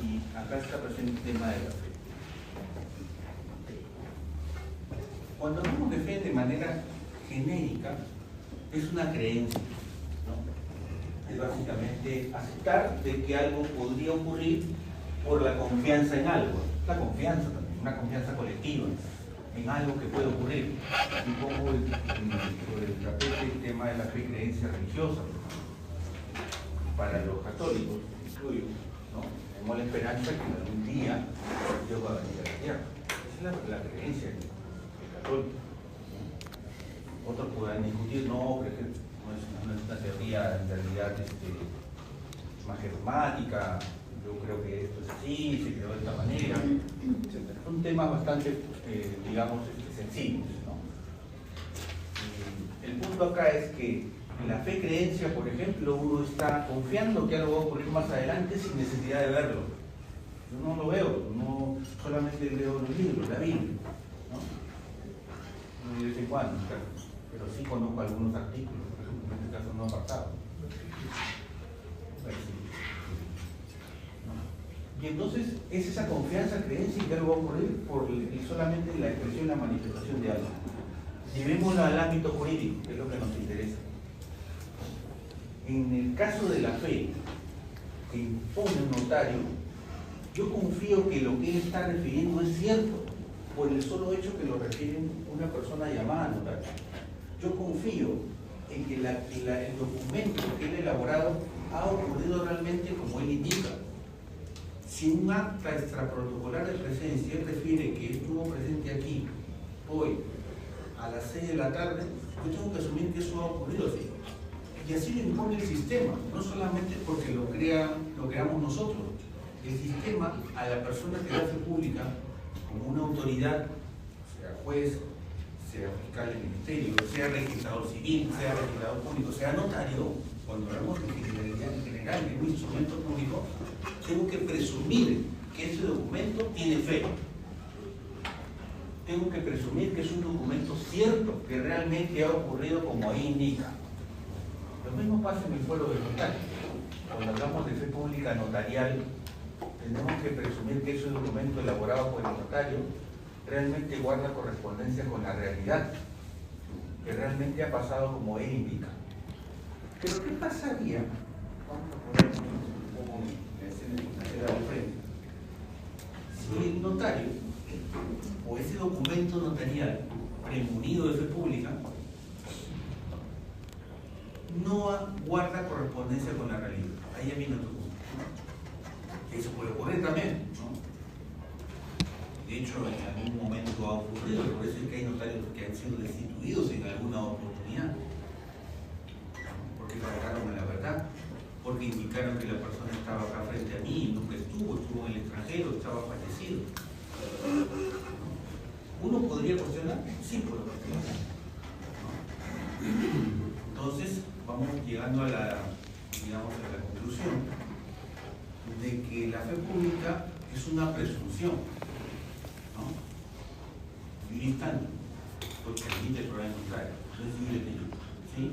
Y acá está presente el tema de la fe. Cuando hablamos de fe de manera genérica, es una creencia, ¿no? Es básicamente aceptar de que algo podría ocurrir por la confianza en algo. La confianza también, una confianza colectiva en algo que puede ocurrir. Y pongo sobre el tapete el tema de la fe y creencia religiosa. Para los católicos, incluyo, ¿no? Tenemos la esperanza que algún día Dios va a venir a la tierra. Esa es la creencia católica. Otros podrán discutir, no, pero no es una teoría en realidad matemática, yo creo que esto es así, se creó de esta manera, etc. Son temas bastante, digamos, sencillos, ¿no? El punto acá es que en la fe creencia, por ejemplo, uno está confiando que algo va a ocurrir más adelante sin necesidad de verlo. Yo no lo veo, no solamente leo los libros, la Biblia, ¿no? De vez en cuando, pero sí conozco algunos artículos, por ejemplo, en este caso no apartado. Y entonces es esa confianza, creencia que algo va a ocurrir por solamente la expresión, la manifestación de algo. Llevémoslo al ámbito jurídico, que es lo que nos interesa. En el caso de la fe que impone un notario, yo confío que lo que él está refiriendo es cierto, por el solo hecho que lo refiere una persona llamada notario. Yo confío en que el documento que él ha elaborado ha ocurrido realmente como él indica. Si un acta extraprotocolar de presencia él refiere que estuvo presente aquí hoy a las 6 de la tarde, yo tengo que asumir que eso ha ocurrido así. Y así lo impone el sistema, no solamente porque lo creamos nosotros. El sistema a la persona que hace pública como una autoridad, sea juez, sea fiscal del ministerio, sea registrador civil, sea registrador público, sea notario, cuando hablamos en general de un instrumento público, tengo que presumir que ese documento tiene fe. Tengo que presumir que es un documento cierto, que realmente ha ocurrido como ahí indica. Lo mismo pasa en el fuero de notario. Cuando hablamos de fe pública notarial, tenemos que presumir que ese documento elaborado por el notario realmente guarda correspondencia con la realidad, que realmente ha pasado como él indica. Pero ¿qué pasaría? Vamos a poner un era de frente. Si el notario o ese documento notarial premunido de fe pública no guarda correspondencia con la realidad, ahí ya viene otro punto. Eso puede ocurrir también, ¿no? De hecho, en algún momento ha ocurrido, por eso es que hay notarios que han sido destituidos en alguna oportunidad, porque faltaron a la verdad, porque indicaron que la persona estaba acá frente a mí y nunca estuvo en el extranjero, estaba fallecido. ¿Uno podría cuestionar? Sí, puede cuestionar. Entonces, vamos llegando a la conclusión de que la fe pública es una presunción, ¿no? Juris tanto, porque admite el problema contrario, no es libre de ello, ¿sí?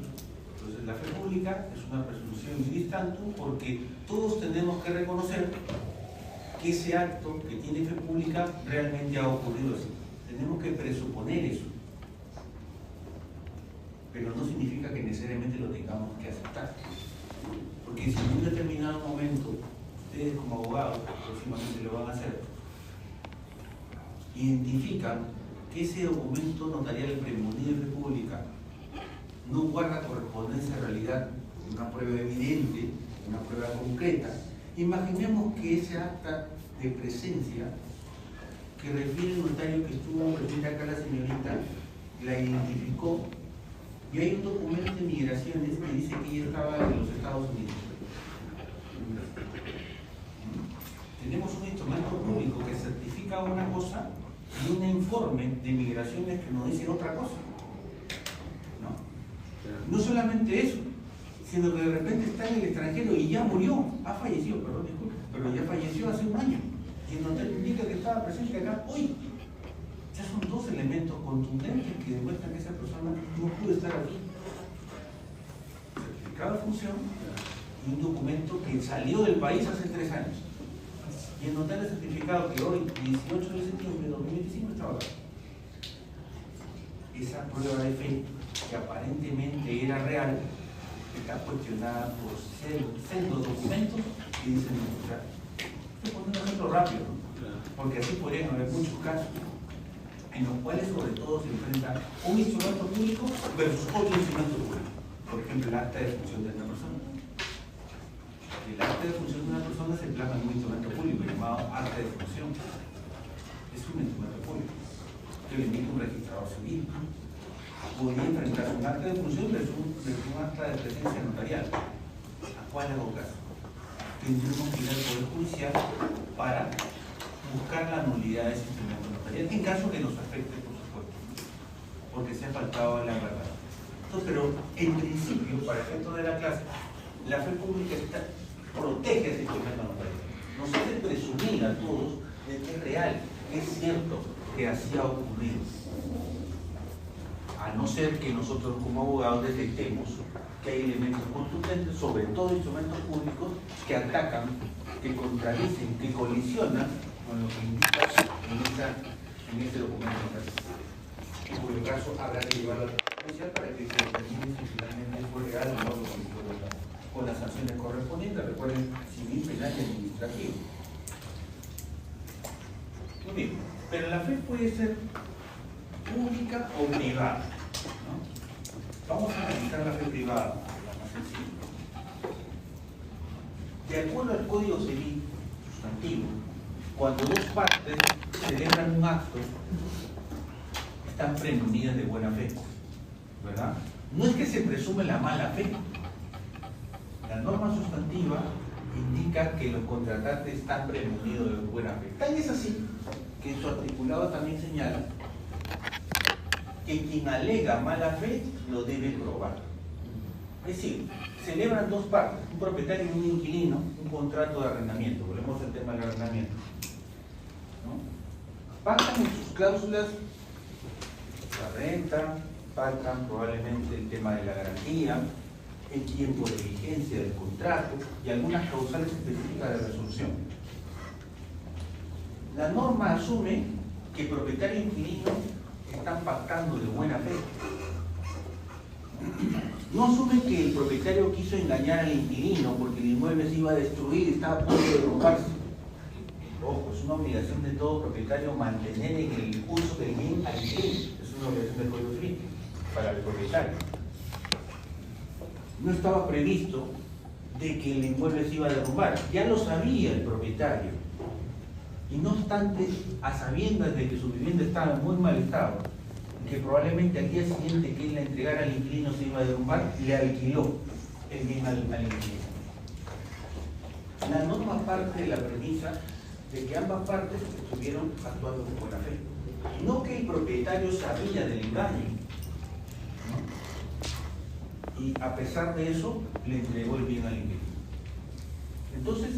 Entonces, la fe pública es una presunción juris tanto porque todos tenemos que reconocer que ese acto que tiene fe pública realmente ha ocurrido así. Tenemos que presuponer eso, pero no significa que necesariamente lo tengamos que aceptar, porque si en un determinado momento ustedes como abogados, próximamente lo van a hacer, identifican que ese documento notarial premunido de fe pública no guarda correspondencia a realidad, una prueba evidente, una prueba concreta, imaginemos que ese acta de presencia que refiere el notario que estuvo presente acá, la señorita, la identificó y hay un documento de migraciones que dice que ella estaba en los Estados Unidos. Tenemos un instrumento público que certifica una cosa y un informe de migraciones que nos dice otra cosa. No solamente eso, sino que de repente está en el extranjero y ya murió, ha fallecido, perdón, disculpe, pero ya falleció hace un año. Y el notario indica que estaba presente acá hoy. Ya son dos elementos contundentes que demuestran que esa persona no pudo estar aquí. Certificado de función y un documento que salió del país hace 3 años. Y el notario certificado que hoy, 18 de septiembre de 2025, estaba acá. Esa prueba de fe, que aparentemente era real, está cuestionada por sendos documentos que dicen lo contrario. Estoy poniendo un ejemplo rápido, ¿no? Porque así podrían haber muchos casos en los cuales sobre todo se enfrenta un instrumento público versus otro instrumento público. Por ejemplo, el acta de función de una persona. El acta de función de una persona se plasma en un instrumento público llamado acta de función. Es un instrumento público que le emite un registrador civil. Podría enfrentarse un acta de función versus un acta de presencia notarial. ¿A cuál hago caso? Tendremos que ir al Poder Judicial para buscar la nulidad de ese instrumento notarial, en caso que nos afecte, por supuesto, porque se ha faltado a la verdad. Entonces, pero en principio, para efectos de la clase, la fe pública protege ese instrumento notarial. Nos hace presumir a todos de que es real, que es cierto, que así ha ocurrido. A no ser que nosotros como abogados detectemos que hay elementos contundentes, sobre todo instrumentos públicos, que atacan, que contradicen, que colisionan con lo que indica en ese documento notarial. En cuyo caso habrá que llevarlo a la judicial para que se determine si finalmente fue real o no lo que fue con las sanciones correspondientes, recuerden, civil, penal y administrativo. Muy bien, pero la fe puede ser pública o privada, ¿no? Vamos a analizar la fe privada, la más sencilla. De acuerdo al Código Civil sustantivo, cuando dos partes celebran un acto, están premunidas de buena fe, ¿verdad? No es que se presume la mala fe. La norma sustantiva indica que los contratantes están premunidos de buena fe. Tal es así que en su articulado también señala que quien alega mala fe lo debe probar. Es decir, celebran dos partes, un propietario y un inquilino, un contrato de arrendamiento. Volvemos al tema del arrendamiento, ¿no? Pactan en sus cláusulas la renta, pactan probablemente el tema de la garantía, el tiempo de vigencia del contrato y algunas causales específicas de resolución. La norma asume que propietario e inquilino están pactando de buena fe. No asume que el propietario quiso engañar al inquilino porque el inmueble se iba a destruir y estaba a punto de derrumbarse. Ojo, es una obligación de todo propietario mantener en el curso del bien al inquilino. Es una obligación del Código Civil para el propietario. No estaba previsto de que el inmueble se iba a derrumbar. Ya lo sabía el propietario. Y no obstante, a sabiendas de que su vivienda estaba en muy mal estado, que probablemente al día siguiente que él la entregara al inquilino se iba a derrumbar, le alquiló el bien al inquilino. La norma parte de la premisa de que ambas partes estuvieron actuando con buena fe. No que el propietario sabía del engaño, ¿no? Y a pesar de eso, le entregó el bien al inquilino. Entonces,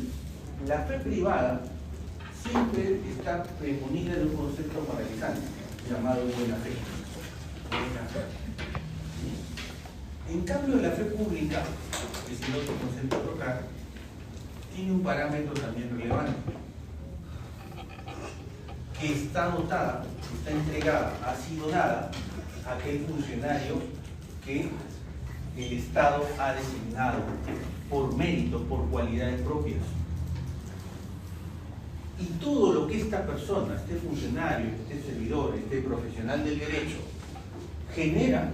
la fe privada siempre está premunida de un concepto moralizante llamado buena fe. En cambio, la fe pública, que es el otro concepto a tocar, tiene un parámetro también relevante, que está dotada, está entregada, ha sido dada a aquel funcionario que el Estado ha designado por mérito, por cualidades propias. Y todo lo que esta persona, este funcionario, este servidor, este profesional del derecho, genera,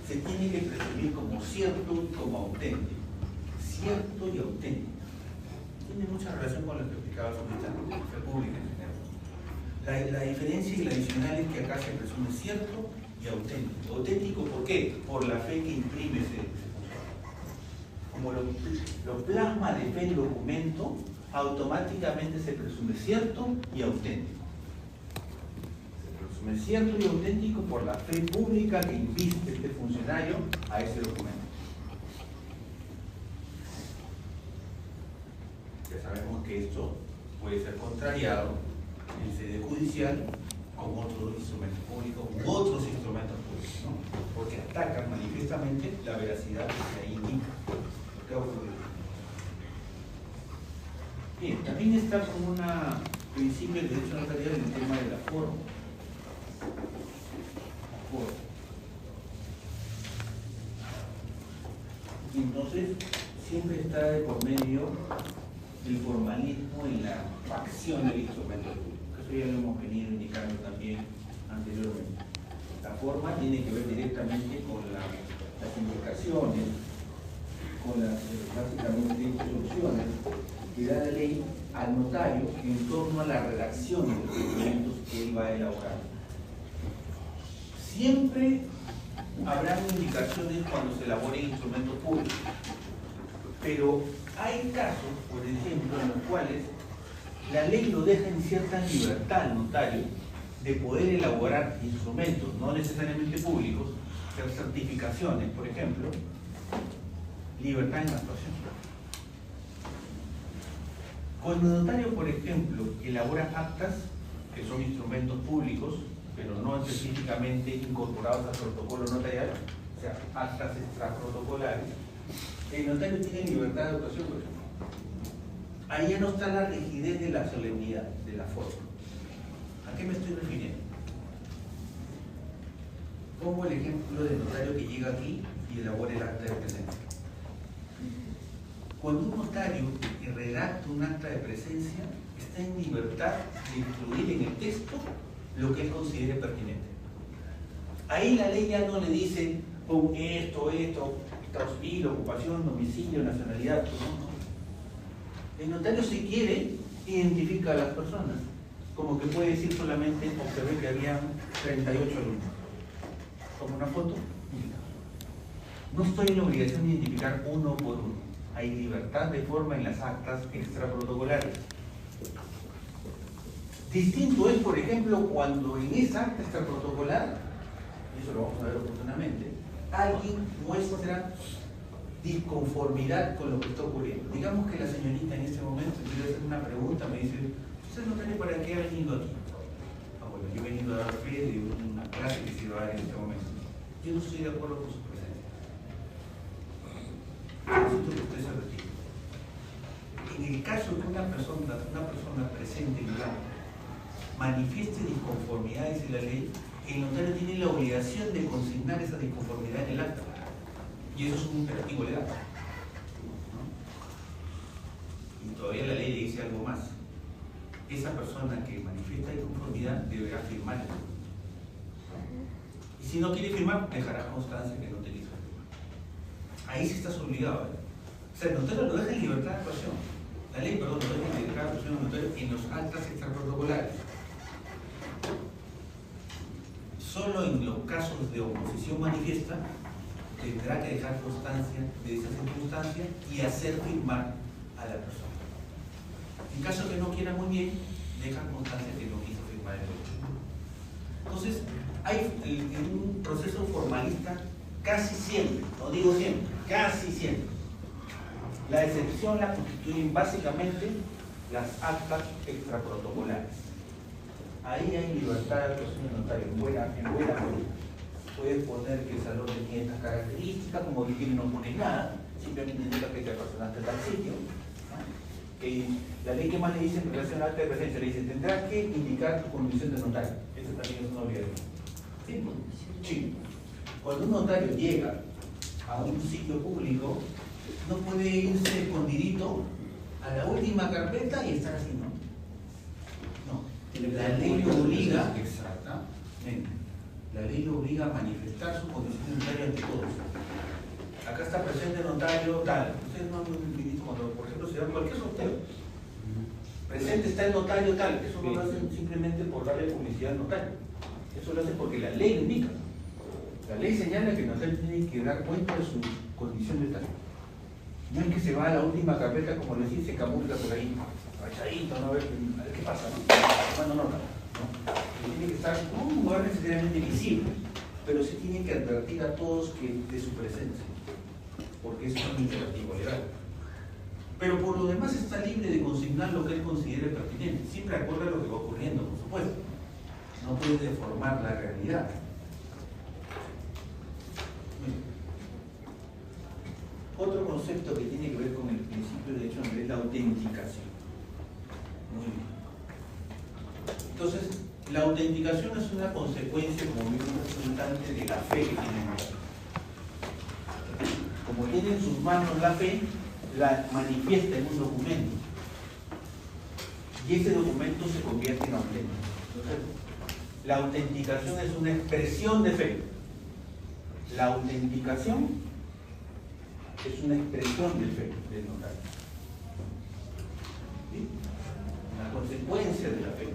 se tiene que presumir como cierto y como auténtico. Cierto y auténtico. Tiene mucha relación con lo que explicaba el la fe pública en general. La diferencia y la adicional es que acá se presume cierto y auténtico. Auténtico, ¿por qué? Por la fe que imprime ese como lo plasma de fe el documento, automáticamente se presume cierto y auténtico. Se presume cierto y auténtico por la fe pública que inviste este funcionario a ese documento. Ya sabemos que esto puede ser contrariado en sede judicial con otros instrumentos públicos u otros instrumentos públicos, ¿no? Porque atacan manifiestamente la veracidad que se ahí indica. ¿Qué ha ocurrido? Bien, también está como un principio del derecho notarial en el tema de la forma. Y entonces siempre está de por medio el formalismo en la facción del instrumento público. Eso ya lo hemos venido indicando también anteriormente. La forma tiene que ver directamente con las implicaciones, con las básicamente instrucciones que da la ley al notario en torno a la redacción de los documentos que él va a elaborar. Siempre habrá indicaciones cuando se elaboren instrumentos públicos, pero hay casos, por ejemplo, en los cuales la ley lo deja en cierta libertad al notario de poder elaborar instrumentos, no necesariamente públicos, pero certificaciones, por ejemplo, libertad en actuación. Cuando el notario, por ejemplo, elabora actas, que son instrumentos públicos, pero no específicamente incorporados al protocolo notarial, o sea, actas extraprotocolares, el notario tiene libertad de actuación, por ejemplo. Ahí ya no está la rigidez de la solemnidad, de la forma. ¿A qué me estoy refiriendo? Pongo el ejemplo del notario que llega aquí y elabora el acta de presencia. Cuando un notario redacta un acta de presencia, está en libertad de incluir en el texto lo que él considere pertinente. Ahí la ley ya no le dice, pon esto, estado civil, ocupación, domicilio, nacionalidad, no. El notario, si quiere, identifica a las personas, como que puede decir solamente, observé que habían 38 alumnos. Como una foto, no estoy en la obligación de identificar uno por uno. Hay libertad de forma en las actas extraprotocolares. Distinto es, por ejemplo, cuando en esa acta extraprotocolar, y eso lo vamos a ver oportunamente, alguien muestra disconformidad con lo que está ocurriendo. Digamos que la señorita en ese momento quiere hacer una pregunta, me dice, ¿usted notario para qué ha venido aquí? Ah, bueno, yo he venido a dar fe de una clase que se va a dar en este momento. Yo no estoy de acuerdo con su presencia. Necesito que usted se retire. En el caso de que una persona presente en el acta manifieste disconformidades en la ley, el notario tiene la obligación de consignar esa disconformidad en el acta. Y eso es un imperativo legal, ¿no? Y todavía la ley le dice algo más. Esa persona que manifiesta inconformidad deberá firmar. Y si no quiere firmar, dejará constancia que no te quiso firmar. Ahí sí estás obligado, ¿eh? O sea, el notario lo deja en libertad de actuación. La ley, perdón, lo deja en libertad de actuación del notario en los actas extraprotocolares. Solo en los casos de oposición manifiesta tendrá que dejar constancia de esa circunstancia y hacer firmar a la persona. En caso que no quiera muy bien, deja constancia que no quiso firmar el derecho. Entonces, hay en un proceso formalista casi siempre, no digo siempre, casi siempre. La excepción la constituyen básicamente las actas extraprotocolares. Ahí hay libertad de actuación del notario, en buena medida. Puedes poner que el salón tiene estas características, como que no pones nada, simplemente indica que te personaste tal sitio. Que la ley que más le dice en relación al acta de presencia, le dice, tendrás que indicar tu condición de notario. Eso también es una obligación. ¿Sí? Sí. Cuando un notario llega a un sitio público, no puede irse escondidito a la última carpeta y estar así, ¿no? No. La ley lo obliga, exactamente, la ley lo obliga a manifestar su condición de notario ante todos. Acá está presente el notario tal. Ustedes no han visto cuando, por ejemplo, se da cualquier sorteo. Presente está el notario tal. Eso no lo hacen simplemente por darle publicidad al notario. Eso lo hacen porque la ley lo indica. La ley señala que el notario tiene que dar cuenta de su condición de tal. No es que se va a la última carpeta, como les dice, se camufla por ahí, agachadito, ¿no? A ver qué pasa, ¿no? Cuando nota, ¿no? Tiene que estar en un lugar necesariamente visible, pero sí tiene que advertir a todos de su presencia, porque es un imperativo legal. Pero por lo demás está libre de consignar lo que él considere pertinente, siempre acorde a lo que va ocurriendo, por supuesto. No puede deformar la realidad. Otro concepto que tiene que ver con el principio de derecho es la autenticación. Muy bien. Entonces, la autenticación es una consecuencia, como un resultante de la fe que tiene el notario. Como tiene en sus manos la fe, la manifiesta en un documento. Y ese documento se convierte en auténtico. Entonces, la autenticación es una expresión de fe. La autenticación es una expresión de fe del notario. ¿Sí? Una consecuencia de la fe.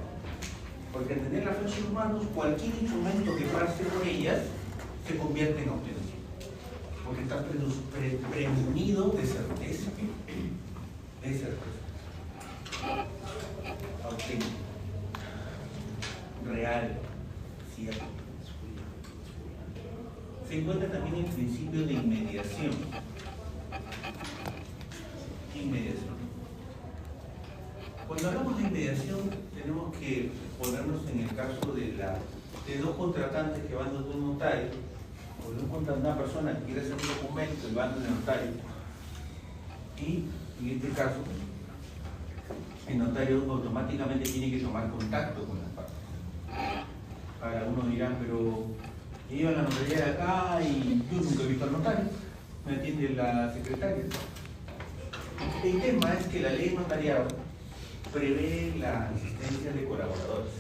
Porque al tener la fe en sus manos, cualquier instrumento que pase por ellas se convierte en auténtico. Porque está premunido de certeza. De certeza. Auténtico. Real. Cierto. Se encuentra también el principio de inmediación. Inmediación. Cuando hablamos de inmediación, tenemos que ponernos en el caso de dos contratantes que van donde un notario, o de una persona que quiere hacer un documento y van donde el notario. Y en este caso, el notario automáticamente tiene que tomar contacto con las partes. Ahora, algunos dirán, pero yo iba a la notaría de acá y yo nunca he visto al notario, me atiende la secretaria. El tema es que la ley notarial prevé la existencia de colaboradores.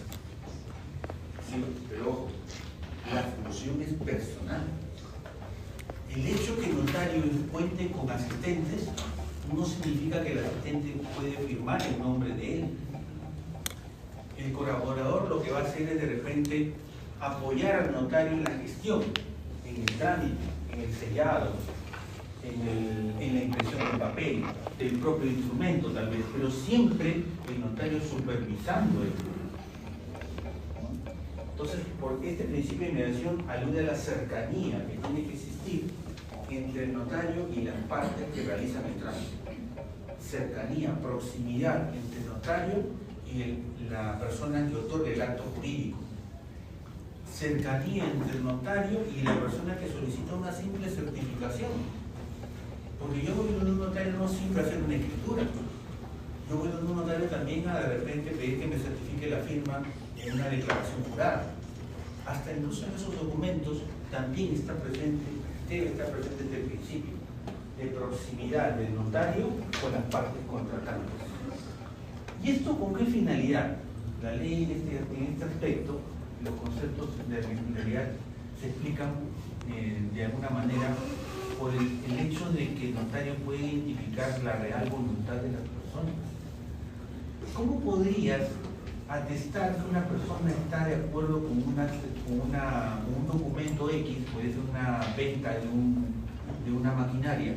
Sí, pero ojo, la función es personal. El hecho que el notario cuente con asistentes no significa que el asistente puede firmar en nombre de él. El colaborador lo que va a hacer es de repente apoyar al notario en la gestión, en el trámite, en el sellado, en la impresión del papel, del propio instrumento tal vez, pero siempre el notario supervisando el. Entonces, porque este principio de inmediación alude a la cercanía que tiene que existir entre el notario y las partes que realizan el trámite. Cercanía, proximidad entre el notario y la persona que otorga el acto jurídico. Cercanía entre el notario y la persona que solicita una simple certificación. Porque yo voy a un notario no siempre a hacer una escritura. Yo voy a un notario también a de repente pedir que me certifique la firma en una declaración jurada. Hasta incluso en esos documentos también está presente debe estar presente este principio de proximidad del notario con las partes contratantes. ¿Y esto con qué finalidad? La ley en este aspecto, los conceptos de regularidad se explican de alguna manera por el hecho de que el notario puede identificar la real voluntad de las personas. ¿Cómo podrías atestar que una persona está de acuerdo con un documento X, puede ser una venta de una maquinaria,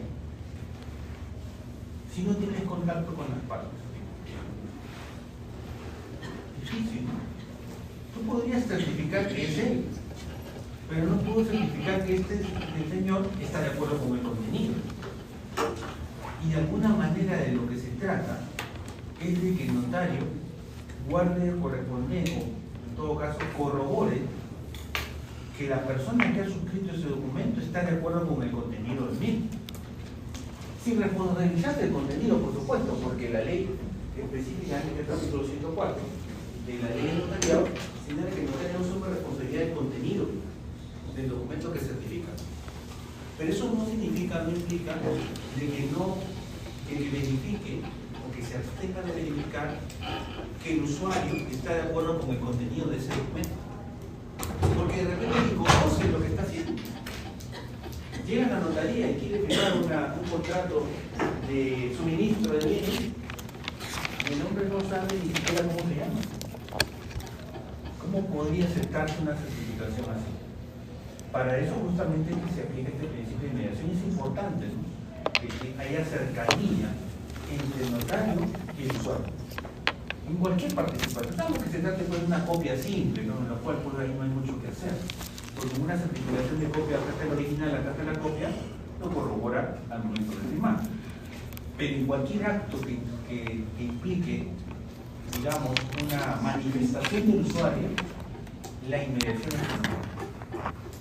si no tienes contacto con las partes? Difícil, ¿no? Tú podrías certificar que es él, pero no puedo certificar que el señor está de acuerdo con el contenido. Y de alguna manera de lo que se trata es de que el notario guarde correspondencia, en todo caso corrobore que la persona que ha suscrito ese documento está de acuerdo con el contenido del mismo. Sin responsabilizar del contenido, por supuesto, porque la ley, específicamente el capítulo 104 de la ley de notariado, señala que el notario no asume responsabilidad del contenido del documento que certifica. Pero eso no significa, no implica de que no verifique o que se abstenga de verificar que el usuario está de acuerdo con el contenido de ese documento. Porque de repente ni conoce lo que está haciendo. Llega a la notaría y quiere firmar un contrato de suministro de bienes, el hombre no sabe ni siquiera cómo se llama. ¿Cómo podría aceptarse una certificación así? Para eso justamente que se aplica este principio de mediación. Es importante, ¿no?, que haya cercanía entre el notario y el usuario. En cualquier participación, salvo que se trate de una copia simple, ¿no?, en la cual pues, ahí no hay mucho que hacer. Porque una certificación de copia, acá está el original, acá está la copia, lo corrobora al momento de firmar. Pero en cualquier acto que implique, digamos, una manifestación del usuario, la inmediación es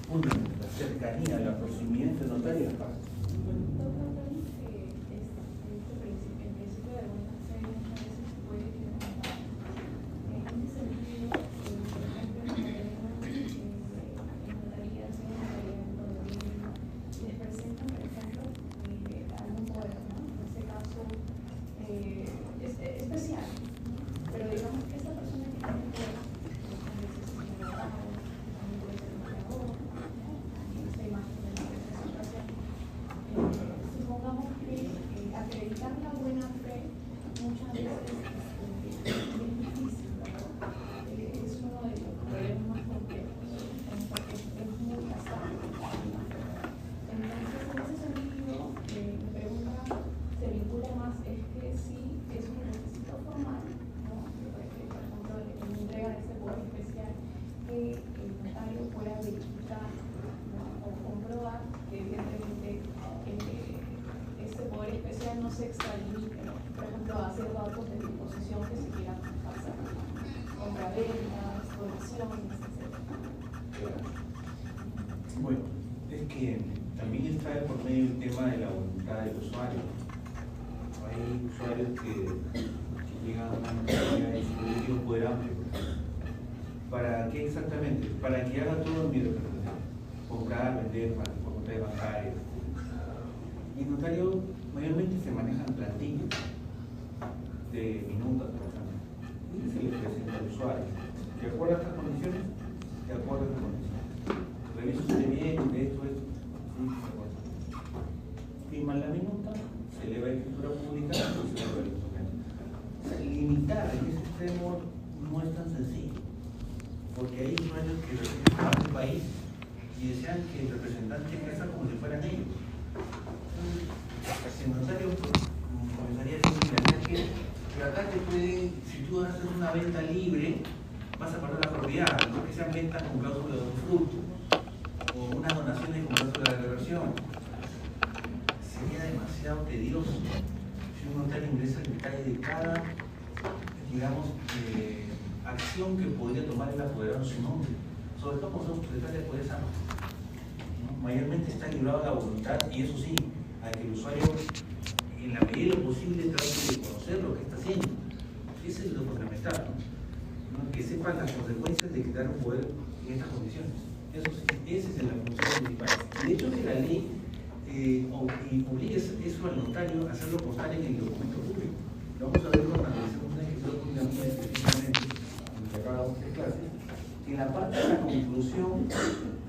fundamental. La cercanía, la proximidad entre notario y las partes. Se extralimite, por ejemplo, a hacer datos de disposición que se quieran pasar, compraventas, donaciones, etc. Bueno, es que también está por medio el tema de la voluntad del usuario. Hay usuarios que llegan a una notaría y se un poder amplio. ¿Para qué exactamente? Para que haga todo mi representación. Comprar, vender, por cuenta de bancarias. Y el notario mayormente se manejan plantillas de minutas, por ejemplo. Y se le presenta al usuario. ¿De acuerdo a estas condiciones? De acuerdo a estas condiciones. Reviso si esté bien, de esto, sí, de acuerdo. Firman la minuta, se eleva a escritura pública y se eleva el documento. O sea, limitar en ese extremo no es tan sencillo. Porque hay usuarios que representan al país y desean que el representante ejerza como si fueran ellos. El notario comenzaría a decir, que acá te puede, si tú haces una venta libre, vas a pagar la propiedad, no que sean ventas con cláusula de usufructo o unas donaciones con cláusula de reversión. Sería demasiado tedioso si un notario ingresa al detalle de cada, digamos, acción que podría tomar el apoderado en su nombre, sobre todo cuando son propietarios de poderes amplios, ¿no? Mayormente está librado a la voluntad, y eso sí, a que el usuario, en la medida de lo posible, trate de conocer lo que está haciendo. Ese es lo fundamental, ¿no? Que sepan las consecuencias de quitar un poder en estas condiciones. Eso sí, esa es la función principal. De hecho, que la la ley obliga eso al notario a hacerlo constar en el documento público. Lo vamos a ver cuando analicemos una ejecución pública mía específicamente, en que acabamos de clase. En la parte de la conclusión,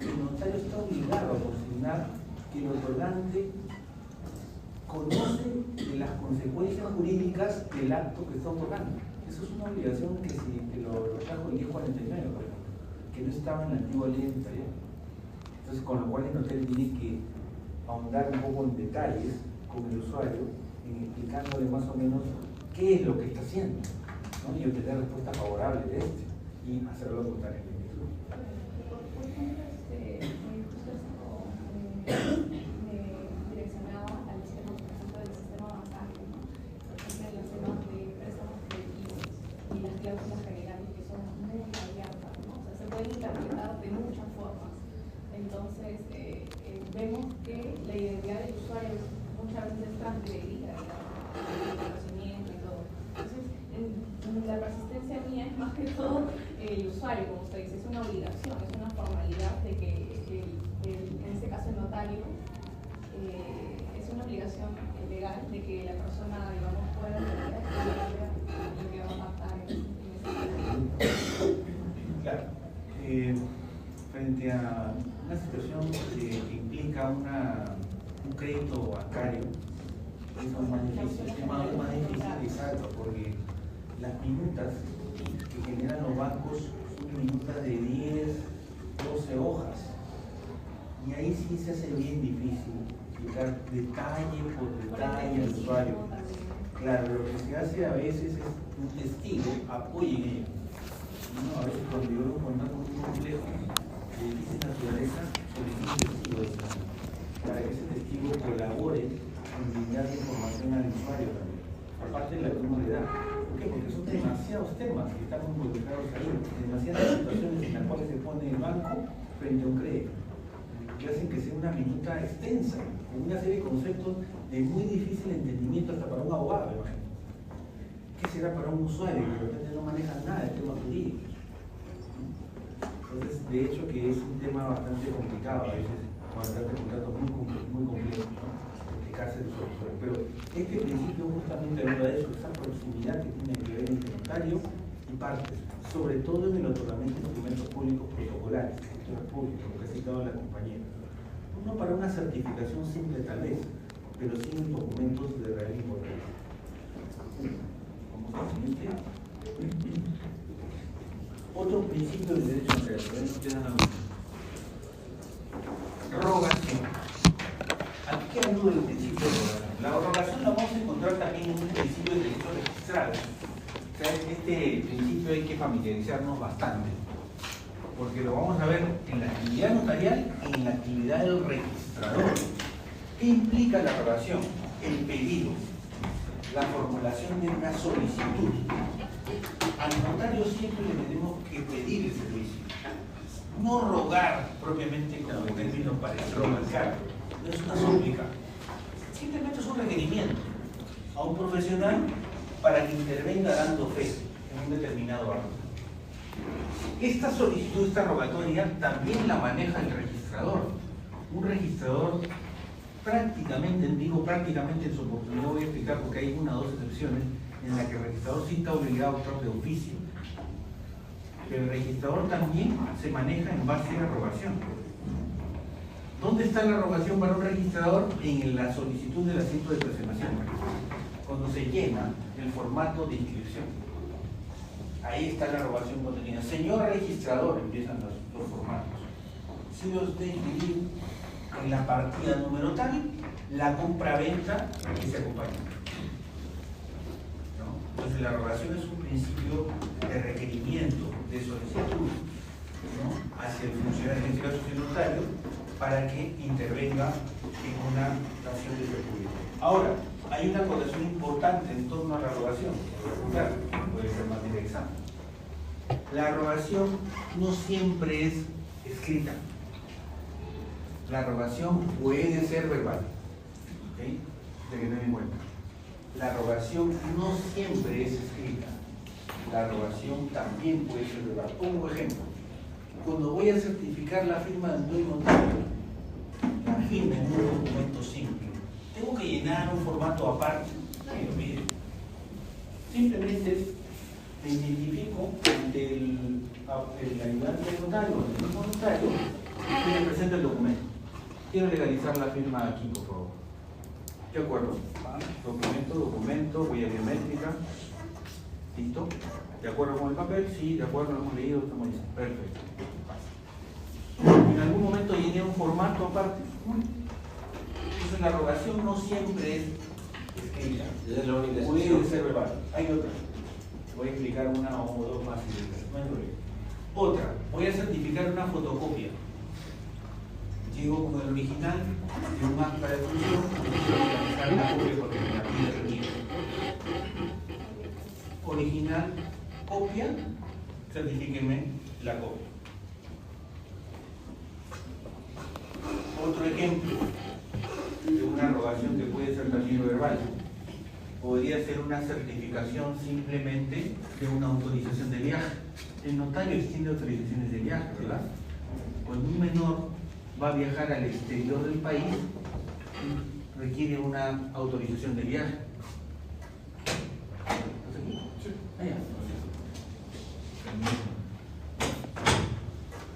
el notario está obligado a consignar que el otorgante conoce de las consecuencias jurídicas del acto que está otorgando. Eso es una obligación que lo trajo el 1049, por ejemplo, que no estaba en la antigua ley de notariado. Entonces, con lo cual el notario tiene que ahondar un poco en detalles con el usuario, explicándole más o menos qué es lo que está haciendo, ¿no? Y obtener respuesta favorable de este y hacerlo contar en el mismo. Direccionaba al sistema, por ejemplo, del sistema bancario, ¿no? Por ejemplo, en los temas de préstamos colectivos y las cláusulas generales que son muy abiertas, ¿no? O sea, se pueden interpretar de muchas formas. Entonces, vemos que la identidad del usuario muchas veces es transgredida, el conocimiento y todo. Entonces, la persistencia mía es más que todo el usuario, como usted dice, es una obligación, es una formalidad de que, en este caso el notario, es una obligación legal de que la persona, digamos, pueda entender lo que va a pactar en ese sentido. Claro. Frente a una situación que implica un crédito bancario, es aún más difícil, exacto, porque las minutas que generan los bancos son minutas de 10, 12 hojas, y ahí sí se hace bien difícil explicar detalle por detalle al usuario. Claro, lo que se hace a veces es un testigo apoye en ello. No, a veces cuando yo lo contrato muy complejo, de difícil naturaleza, solicito un testigo de esta, para que ese testigo colabore en brindar información al usuario también, aparte de la comodidad. ¿Por qué? Porque son demasiados temas que están involucrados ahí, demasiadas situaciones en las cuales se pone el banco frente a un crédito, que hacen que sea una minuta extensa, con una serie de conceptos de muy difícil entendimiento hasta para un abogado, imagínate. ¿Qué será para un usuario que de repente no maneja nada de temas jurídicos? Entonces, de hecho que es un tema bastante complicado a veces, cuando se trata de contratos muy complejos, ¿no? Explicarse de su usuario. Pero este principio justamente habla de eso, esa proximidad que tiene que ver entre notario y partes, sobre todo en el otorgamiento de documentos públicos protocolares, escrituras públicas, lo que ha citado la compañera. No para una certificación simple tal vez, pero sí en documentos de real importancia. Vamos al siguiente. Otro principio del derecho notarial, rogación. ¿A qué alude el principio de rogación? La rogación la vamos a encontrar también en un principio del derecho registral. O sea, este principio hay que familiarizarnos bastante, porque lo vamos a ver en la actividad notarial y en la actividad del registrador. ¿Qué implica la rogación? El pedido, la formulación de una solicitud. Al notario siempre le tenemos que pedir el servicio, no rogar propiamente como el término parece, rogar, no es una súplica, simplemente es un requerimiento a un profesional para que intervenga dando fe en un determinado ámbito. Esta solicitud, esta rogatoria, también la maneja el registrador. Un registrador prácticamente, digo prácticamente en su oportunidad, voy a explicar porque hay una o dos excepciones en la que el registrador sí está obligado a actuar de oficio. Pero el registrador también se maneja en base a la rogación. ¿Dónde está la rogación para un registrador? En la solicitud del asiento de personación, cuando se llena el formato de inscripción. Ahí está la rogación contenida. Señor registrador, empiezan los formatos. Si usted inscribir en la partida número tal, la compra-venta que se acompaña. ¿No? Entonces la rogación es un principio de requerimiento, de solicitud, ¿no? Hacia el funcionario, en este caso el notario, para que intervenga en una acción de público. Ahora, hay una acotación importante en torno a la rogación, puede ser más del examen. La rogación no siempre es escrita. La rogación puede ser verbal. ¿Okay? De que tener en cuenta. La rogación no siempre es escrita. La rogación también puede ser verbal. Pongo ejemplo. Cuando voy a certificar la firma de un notario, la firma en un documento simple, tengo que llenar un formato aparte. Mire, simplemente me identifico ante el ayudante del notario, el mismo notario, y le presento el documento. Quiero legalizar la firma aquí, por favor. ¿De acuerdo? Documento, huella biométrica. ¿Listo? ¿De acuerdo con el papel? Sí, de acuerdo, lo hemos leído, estamos listos. Perfecto. En algún momento llené un formato aparte. Entonces la rogación no siempre es escrita. Es la única Puede excepción. ser verbal. Hay otra. Voy a explicar una o dos más. No hay problema. Otra, voy a certificar una fotocopia. Llego con el original de un acta de función y quiero realizar una copia porque me la pide el mío. Original, copia, certifíquenme la copia. Otro ejemplo de una rogación que puede ser también verbal. Podría ser una certificación simplemente de una autorización de viaje. El notario extiende autorizaciones de viaje, ¿verdad? Cuando un menor va a viajar al exterior del país, requiere una autorización de viaje.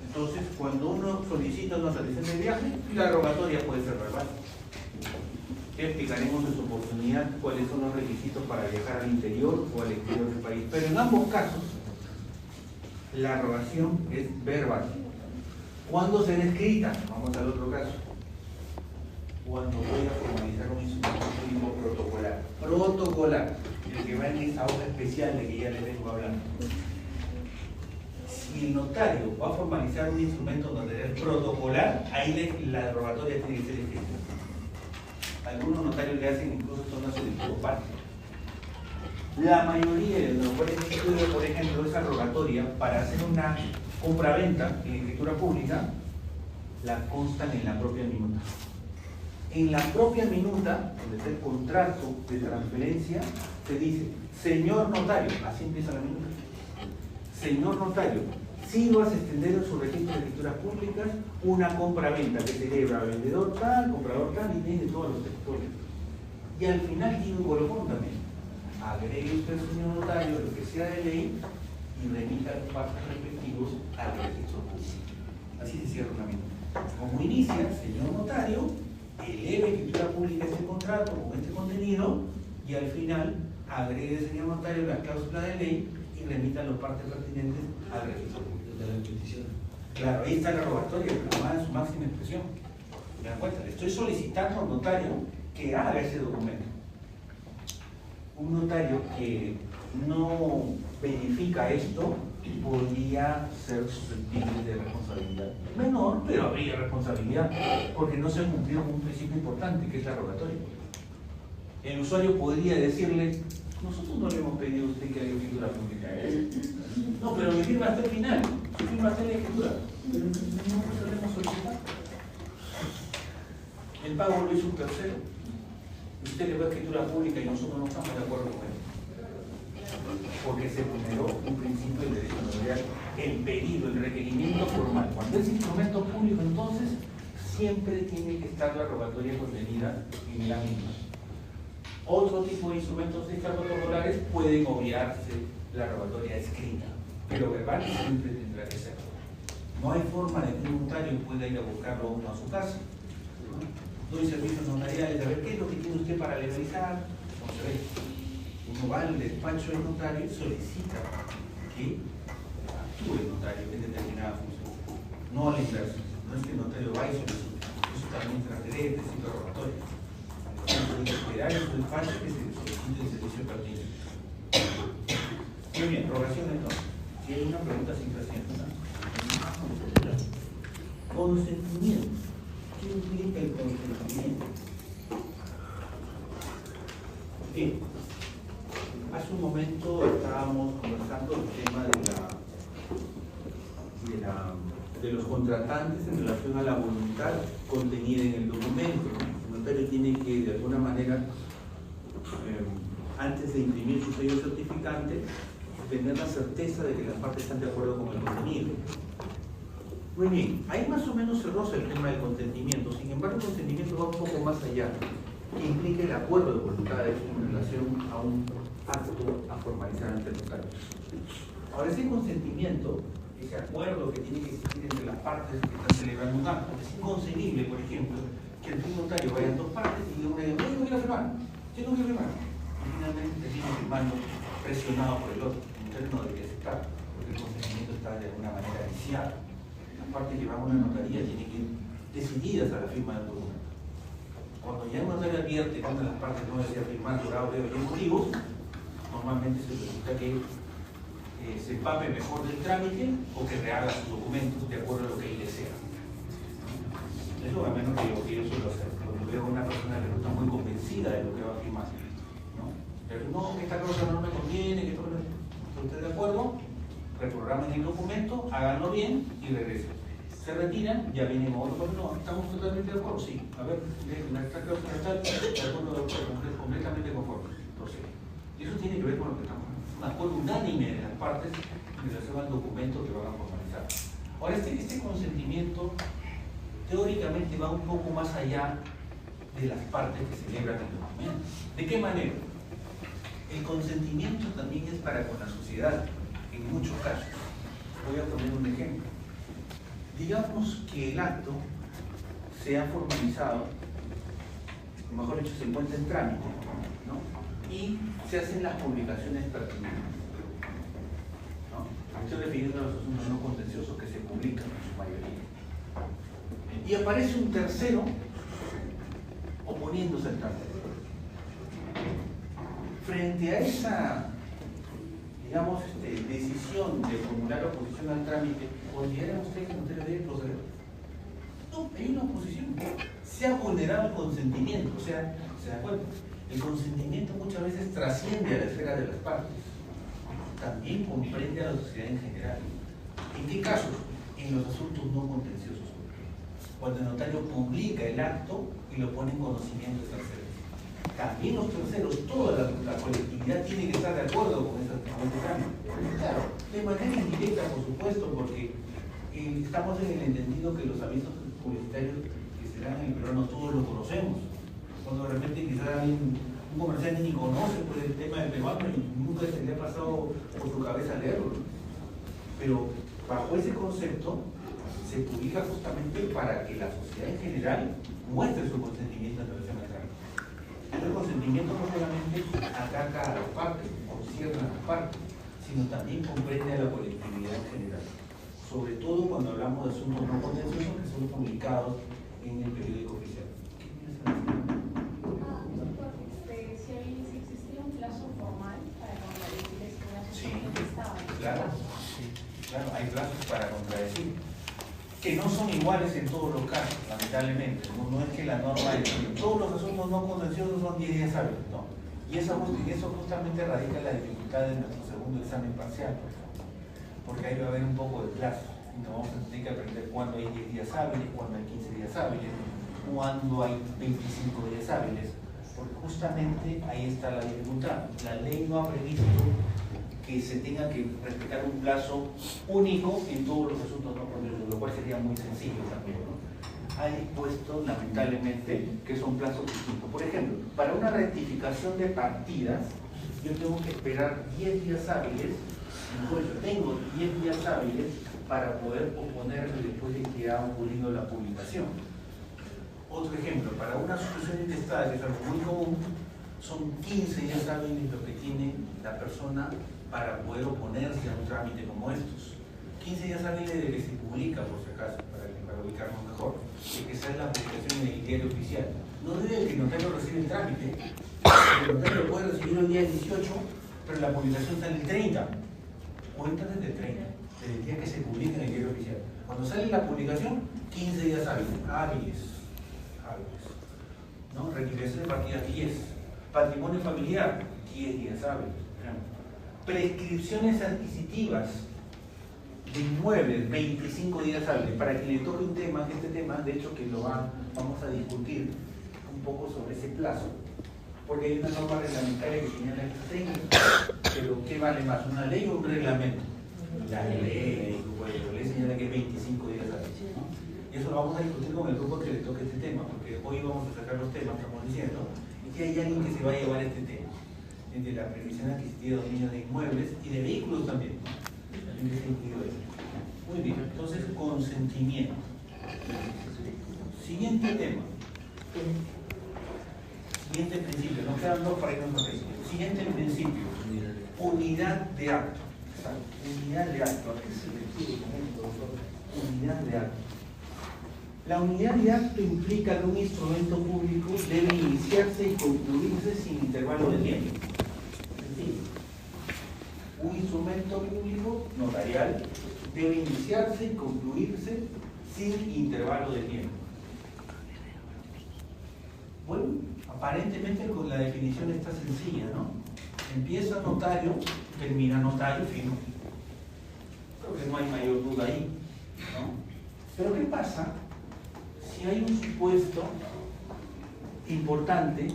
Entonces, cuando uno solicita una autorización de viaje, la rogatoria puede ser verbal. Explicaremos en su oportunidad cuáles son los requisitos para viajar al interior o al exterior del país. Pero en ambos casos, la rogación es verbal. ¿Cuándo será escrita? Vamos al otro caso. Cuando voy a formalizar un instrumento público protocolar. Protocolar, el que va en esa hoja especial de que ya les vengo hablando. Si el notario va a formalizar un instrumento donde es protocolar, ahí la rogatoria tiene que ser escrita. Algunos notarios le hacen incluso zonas de parte. La mayoría de los cuales estudio, por ejemplo, esa rogatoria para hacer una compraventa en escritura pública, la constan en la propia minuta. En la propia minuta, donde está el contrato de transferencia, se dice, señor notario, así empieza la minuta. Señor notario, si vas a extender en su registro de escrituras públicas una compraventa que celebra vendedor tal, comprador tal, y tiene todos los sectores. Y al final tiene un colofón también. Agregue usted, señor notario, lo que sea de ley y remita los pactos respectivos al registro público. Así se cierra una minuta. Como inicia, señor notario, eleve escritura pública ese contrato con este contenido y al final agregue, señor notario, las cláusulas de ley y remita los partes pertinentes al registro público. De la petición. Claro, ahí está la rogatoria, en su máxima expresión. ¿Me dan cuenta? Le estoy solicitando al notario que haga ese documento. Un notario que no verifica esto podría ser susceptible de responsabilidad menor, pero habría responsabilidad porque no se ha cumplido con un principio importante que es la rogatoria. El usuario podría decirle, nosotros no le hemos pedido a usted que haga escritura pública. No, pero mi firma está al final, su firma está en la escritura. Pero no se lo hemos solicitado. El pago lo hizo un tercero. Usted le da escritura pública y nosotros no estamos de acuerdo con él. Porque se vulneró un principio del derecho notarial, el pedido, el requerimiento formal. Cuando es instrumento público, entonces, siempre tiene que estar la rogatoria contenida en la misma. Otro tipo de instrumentos extrapotocolares pueden obviarse la rogatoria escrita, pero verbal siempre tendrá que ser. No hay forma de que un notario pueda ir a buscarlo uno a su casa. Doy servicios notariales, a ver qué es lo que tiene usted para legalizar. No se ve. Uno va al despacho del notario y solicita que actúe el notario en determinada función. No a la inversa. No es que el notario va y solicita. Eso también es transferente, es interrogatorio. Hay que esperar en su despacho que se solicite el servicio pertinente. Muy bien, rogación entonces. Si hay una pregunta sin presencia. Consentimiento. ¿Qué implica el consentimiento? Bien. Hace un momento estábamos conversando el tema de los contratantes en relación a la voluntad contenida en el documento. El notario tiene que, de alguna manera, antes de imprimir su sello certificante, tener la certeza de que las partes están de acuerdo con el contenido. Muy bien, ahí más o menos se roza el tema del consentimiento. Sin embargo, el consentimiento va un poco más allá, que implica el acuerdo de voluntades en relación a un acto a formalizar ante el notario. Ahora, ese consentimiento, ese acuerdo que tiene que existir entre las partes que están celebrando un acto, es inconcebible, por ejemplo, que el notario vaya en dos partes y diga una de ellas, yo no quiero firmar, yo no quiero firmar. Y finalmente termina firmando presionado por el otro. El notario no debería aceptar, porque el consentimiento está de alguna manera viciado. Las partes que van a una notaría tienen que ir decididas a la firma del documento. Cuando ya un notario advierte que una de las partes no desea firmar por A o B motivos, normalmente se necesita que se empape mejor del trámite o que rehaga sus documentos de acuerdo a lo que él desea. Eso al menos que yo suelo hacer. Cuando veo a una persona que no está muy convencida de lo que va a firmar, ¿no? Pero no, que esta cosa no me conviene, que todo no esté de acuerdo, reprogramen el documento, háganlo bien y regresen. Se retiran, ya viene otro, no, estamos totalmente de acuerdo, sí. A ver, esta cláusula está de acuerdo, completamente conforme. Entonces, y eso tiene que ver con lo que estamos hablando. Un acuerdo unánime de las partes en relación al documento que van a formalizar. Ahora, este consentimiento teóricamente va un poco más allá de las partes que celebran el documento. ¿De qué manera? El consentimiento también es para con la sociedad, en muchos casos. Voy a poner un ejemplo. Digamos que el acto se ha formalizado, o mejor dicho, se encuentra en trámite, ¿no? Y se hacen las publicaciones pertinentes, ¿no? Estoy refiriendo a los asuntos no contenciosos que se publican en su mayoría. Y aparece un tercero oponiéndose al trámite. Frente a esa, digamos, decisión de formular oposición al trámite, ¿consideran ustedes que no debe proceder? No, hay una oposición. Se ha vulnerado el consentimiento, o sea, ¿se da cuenta? El consentimiento muchas veces trasciende a la esfera de las partes. También comprende a la sociedad en general. ¿En qué casos? En los asuntos no contenciosos. Cuando el notario publica el acto y lo pone en conocimiento de terceros. También los terceros, toda la colectividad tiene que estar de acuerdo con ese trámite. Claro, de manera indirecta, por supuesto, porque estamos en el entendido que los avisos publicitarios que se dan en el Perú no todos los conocemos. Cuando de repente quizás un comerciante ni conoce por el tema del peruano y nunca se le ha pasado por su cabeza leerlo. Pero bajo ese concepto se publica justamente para que la sociedad en general muestre su consentimiento en relación al trámite. El consentimiento no solamente ataca a las partes, concierne a las partes, sino también comprende a la colectividad en general. Sobre todo cuando hablamos de asuntos no contenciosos que son publicados en el periódico oficial. Doctor, si existía un plazo formal para contradecir este plazo, Sí, estaba. claro, hay plazos para contradecir, que no son iguales en todos los casos, lamentablemente. No es que la norma es que todos los asuntos no contenciosos son 10 días hábiles, no. Y eso justamente radica la dificultad de nuestro segundo examen parcial, porque ahí va a haber un poco de plazo. Y nos vamos a tener que aprender cuándo hay 10 días hábiles, cuándo hay 15 días hábiles, cuándo hay 25 días hábiles, porque justamente ahí está la dificultad. La ley no ha previsto que se tenga que respetar un plazo único en todos los asuntos no contenciosos, lo cual sería muy sencillo también, ¿no? Ha dispuesto, lamentablemente, que son plazos distintos. Por ejemplo, para una rectificación de partidas, yo tengo que esperar 10 días hábiles, tengo 10 días hábiles para poder oponerme después de que ha ocurrido la publicación. Otro ejemplo, para una sucesión intestada, que es algo muy común, son 15 días hábiles lo que tiene la persona para poder oponerse a un trámite como estos. 15 días hábiles de que se publica, por si acaso, para ubicarnos mejor, de que sea la publicación en el diario oficial. No debe que el notario reciba el trámite, el notario lo puede recibir el día 18, pero la publicación sale el 30. Cuenta desde el 30, desde el día que se publica en el diario oficial. Cuando sale la publicación, 15 días hábiles. ¿No? Rectificación de partidas 10. Patrimonio familiar, 10 días hábiles. Prescripciones adquisitivas de inmuebles, 25 días hábiles. Para que le toque un tema, este tema, de hecho que lo vamos a discutir un poco sobre ese plazo, porque hay una norma reglamentaria que señala el 30, pero ¿qué vale más, una ley o un reglamento? La ley señala que es 25 días hábiles, ¿no? Y eso lo vamos a discutir con el grupo que le toque este tema, porque hoy vamos a sacar los temas, estamos diciendo, y que hay alguien que se va a llevar este tema, de la previsión adquisitiva de dominio de inmuebles y de vehículos también, ¿no? También está incluido eso. Muy bien, entonces consentimiento. Siguiente tema. Siguiente principio, nos quedan dos para irnos a principio. Siguiente principio, unidad de acto. Unidad de acto. ¿A qué se refiere con esto, doctor? Unidad de acto. La unidad de acto implica que un instrumento público debe iniciarse y concluirse sin intervalo de tiempo. Sencillo. Un instrumento público notarial debe iniciarse y concluirse sin intervalo de tiempo. Bueno, aparentemente con la definición está sencilla, ¿no? Empieza notario, termina notario, firma. Creo que no hay mayor duda ahí, ¿no? Pero ¿qué pasa si hay un supuesto importante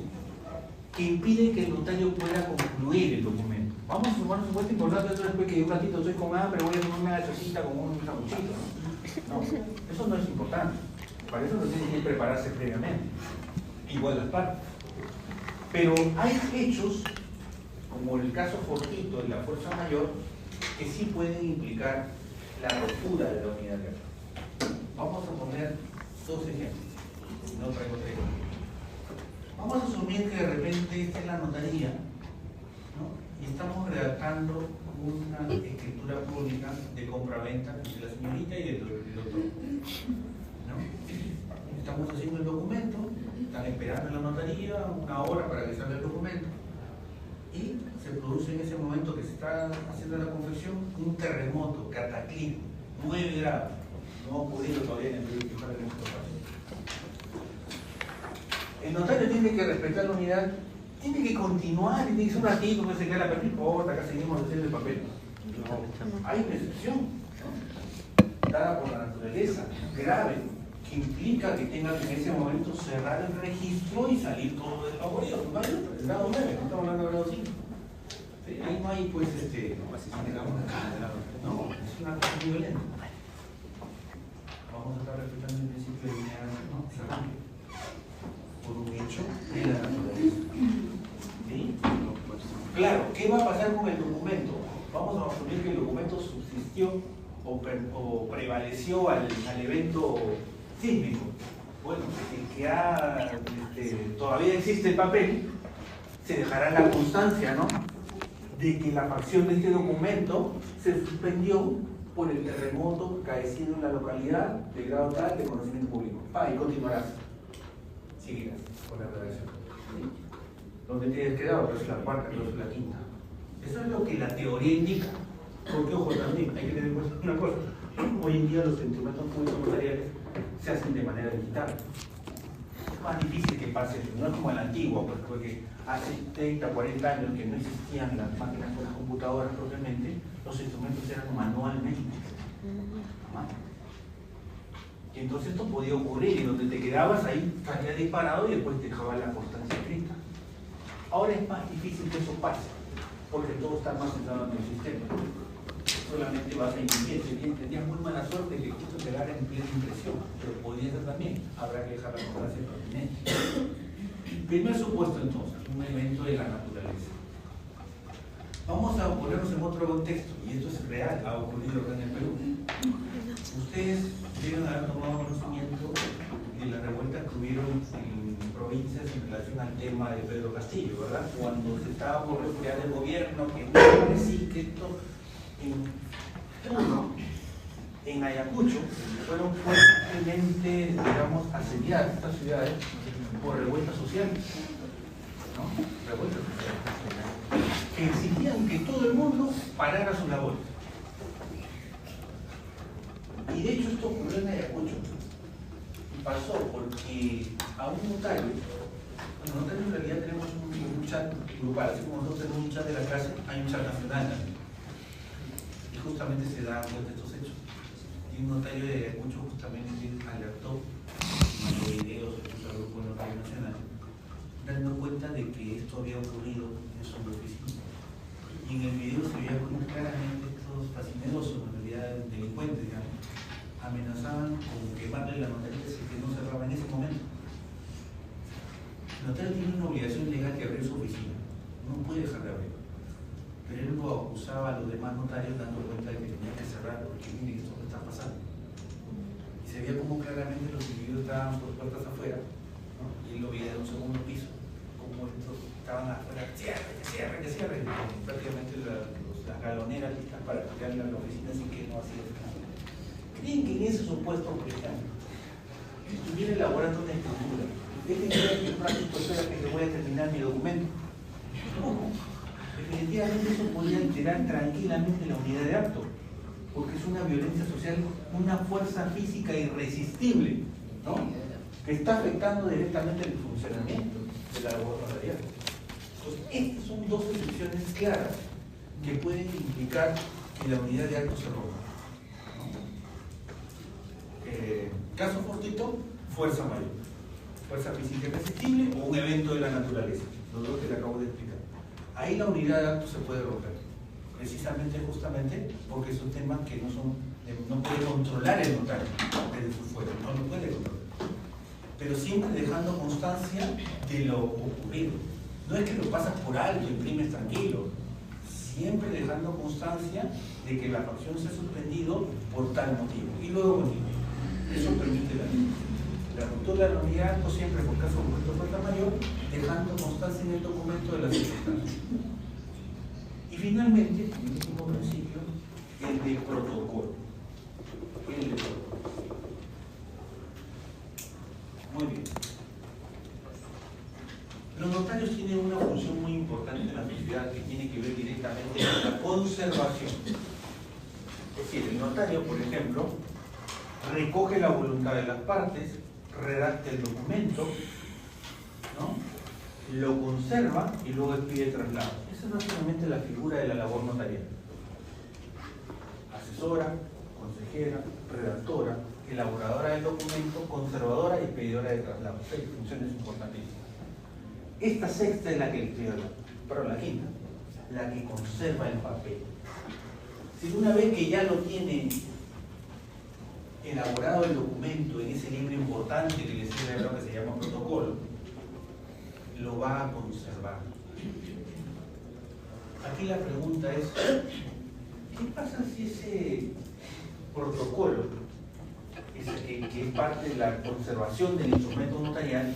que impide que el notario pueda concluir el documento? Vamos a sumar un supuesto importante, eso después que de un ratito estoy con hambre, voy a tomar una gachosita con un sanguchito, ¿no? No, eso no es importante. Para eso no tiene que prepararse previamente. Igual las partes. Pero hay hechos, como el caso fortuito de la fuerza mayor, que sí pueden implicar la ruptura de la unidad de acto. Vamos a poner dos ejemplos. No traigo tres. Vamos a asumir que de repente esta es la notaría, ¿no? Y estamos redactando una escritura pública de compra-venta de la señorita y del otro, ¿no? Estamos haciendo el documento, están esperando en la notaría una hora para que salga el documento y se produce en ese momento que se está haciendo la confección un terremoto, cataclismo, 9 grados. No ha ocurrido todavía en el periodo que fuera de nuestro país. El notario tiene que respetar la unidad, tiene que continuar, tiene que ser un ratito, no se queda la pero no importa, acá seguimos haciendo el papel. No, hay una excepción, ¿no? Dada por la naturaleza, grave, que implica que tenga que en ese momento cerrar el registro y salir todo desfavorido. No hay otro, el grado 9, no estamos hablando del grado 5. ¿Sí? Ahí no hay, pues, no, es una cosa muy violenta. Vamos a estar respetando el principio de unidad, ¿no? Cerrando por un hecho de la naturaleza. ¿Sí? Claro, ¿qué va a pasar con el documento? Vamos a asumir que el documento subsistió o prevaleció al evento sísmico. Bueno, el que todavía existe el papel, se dejará la constancia, ¿no?, de que la facción de este documento se suspendió por el terremoto acaecido en la localidad de grado tal de conocimiento público. Y continuarás. Seguirás con la redacción. ¿Sí? ¿Dónde te has quedado? Pero es la cuarta, pero es la quinta. Eso es lo que la teoría indica. Porque, ojo, también hay que tener en cuenta una cosa. Hoy en día los instrumentos públicos notariales se hacen de manera digital. Es más difícil que pase, no es como el antiguo, porque hace 30, 40 años que no existían las máquinas con las computadoras propiamente, los instrumentos eran manualmente. Y entonces esto podía ocurrir, y donde te quedabas ahí salía disparado y después te dejaba la constancia escrita. Ahora es más difícil que eso pase, porque todo está más centrado en el sistema. Solamente vas a imprimir. Tenías muy mala suerte que justo te dara en plena impresión, pero podría ser también. Habrá que dejar la constancia pertinente. Primer supuesto entonces, un evento de la naturaleza. Vamos a ponernos en otro contexto, y esto es real, ha ocurrido acá en el Perú. Ustedes deben haber tomado conocimiento de las revueltas que hubieron en provincias en relación al tema de Pedro Castillo, ¿verdad? Cuando se estaba por refugiar el gobierno, que no sí, que esto en Ayacucho fueron fuertemente, digamos, asediadas estas ciudades por revueltas sociales, ¿no? Revueltas sociales que exigían que todo el mundo parara su labor. Y de hecho esto ocurrió en Ayacucho. Y pasó porque a un notario, bueno, nosotros en realidad tenemos un chat grupal, así como nosotros tenemos un chat de la clase, hay un chat nacional también. Y justamente se dan cuenta de estos hechos. Y un notario de Ayacucho justamente alertó, mandó videos al grupo de notario nacional, dando cuenta de que esto había ocurrido en su oficina. Y en el video se veía muy claramente estos fascinerosos El notario tiene una obligación legal de abrir su oficina, no puede dejar de abrir. Pero él lo acusaba a los demás notarios dando cuenta de que tenía que cerrar porque mire esto que está pasando. Y se veía como claramente los individuos estaban por puertas afuera, ¿no? Y él lo veía de un segundo piso, como estos estaban afuera, que cierre, y prácticamente las galoneras listas para tirarle a la oficina sin que no hacía nada. ¿Creen que en ese supuesto, por ejemplo, estuviera elaborando una estructura? ¿Es que el práctico espera que voy a terminar mi documento? No. Definitivamente eso podría alterar tranquilamente la unidad de acto, porque es una violencia social, una fuerza física irresistible, ¿no? Que está afectando directamente el funcionamiento de la labor notarial. Entonces, estas son dos excepciones claras que pueden implicar que la unidad de acto se rompa, ¿no? Caso fortuito, fuerza mayor, fuerza física irresistible o un evento de la naturaleza, los dos que le acabo de explicar. Ahí la unidad de acto se puede romper, precisamente, justamente, porque son temas que no puede controlar el notario desde su fuera, no lo puede controlar. Pero siempre dejando constancia de lo ocurrido. No es que lo pasas por alto, imprimes tranquilo, siempre dejando constancia de que la facción se ha suspendido por tal motivo. Y luego continúa. Eso permite la ley. La ruptura de la unidad de acto siempre por caso de fuerza mayor, dejando constancia en el documento de las circunstancias. Y finalmente, el último principio, el de protocolo. Muy bien. Los notarios tienen una función muy importante en la sociedad que tiene que ver directamente con la conservación. Es decir, el notario, por ejemplo, recoge la voluntad de las partes, redacta el documento, ¿no? Lo conserva y luego expide traslado. Esa es básicamente la figura de la labor notarial. Asesora, consejera, redactora, elaboradora del documento, conservadora y expedidora de traslado. 6 funciones importantísimas. Esta sexta es la que estoy hablando, pero la quinta, la que conserva el papel. Si una vez que ya lo tiene elaborado el documento en ese libro importante que les he hablado que se llama protocolo, lo va a conservar. Aquí la pregunta es, ¿qué pasa si ese protocolo, que es parte de la conservación del instrumento notarial,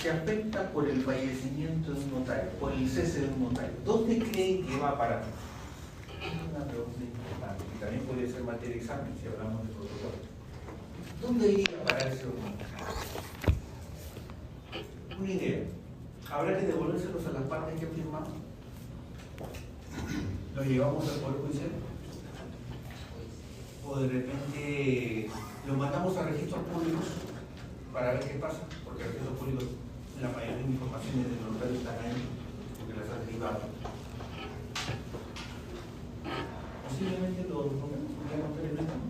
se afecta por el fallecimiento de un notario, por el cese de un notario? ¿Dónde creen que va a parar? Es una pregunta importante, que también puede ser materia de examen si hablamos de protocolo. ¿Dónde iría a parar ese documento? Una idea. ¿Habrá que devolvérselos a las partes que han firmado? ¿Lo llevamos al Poder Judicial? ¿O de repente lo mandamos a registros públicos para ver qué pasa? Porque registros públicos, la mayoría de informaciones de los notarios están ahí, porque las han derivado. Posiblemente lo vemos, porque hay notarios no están.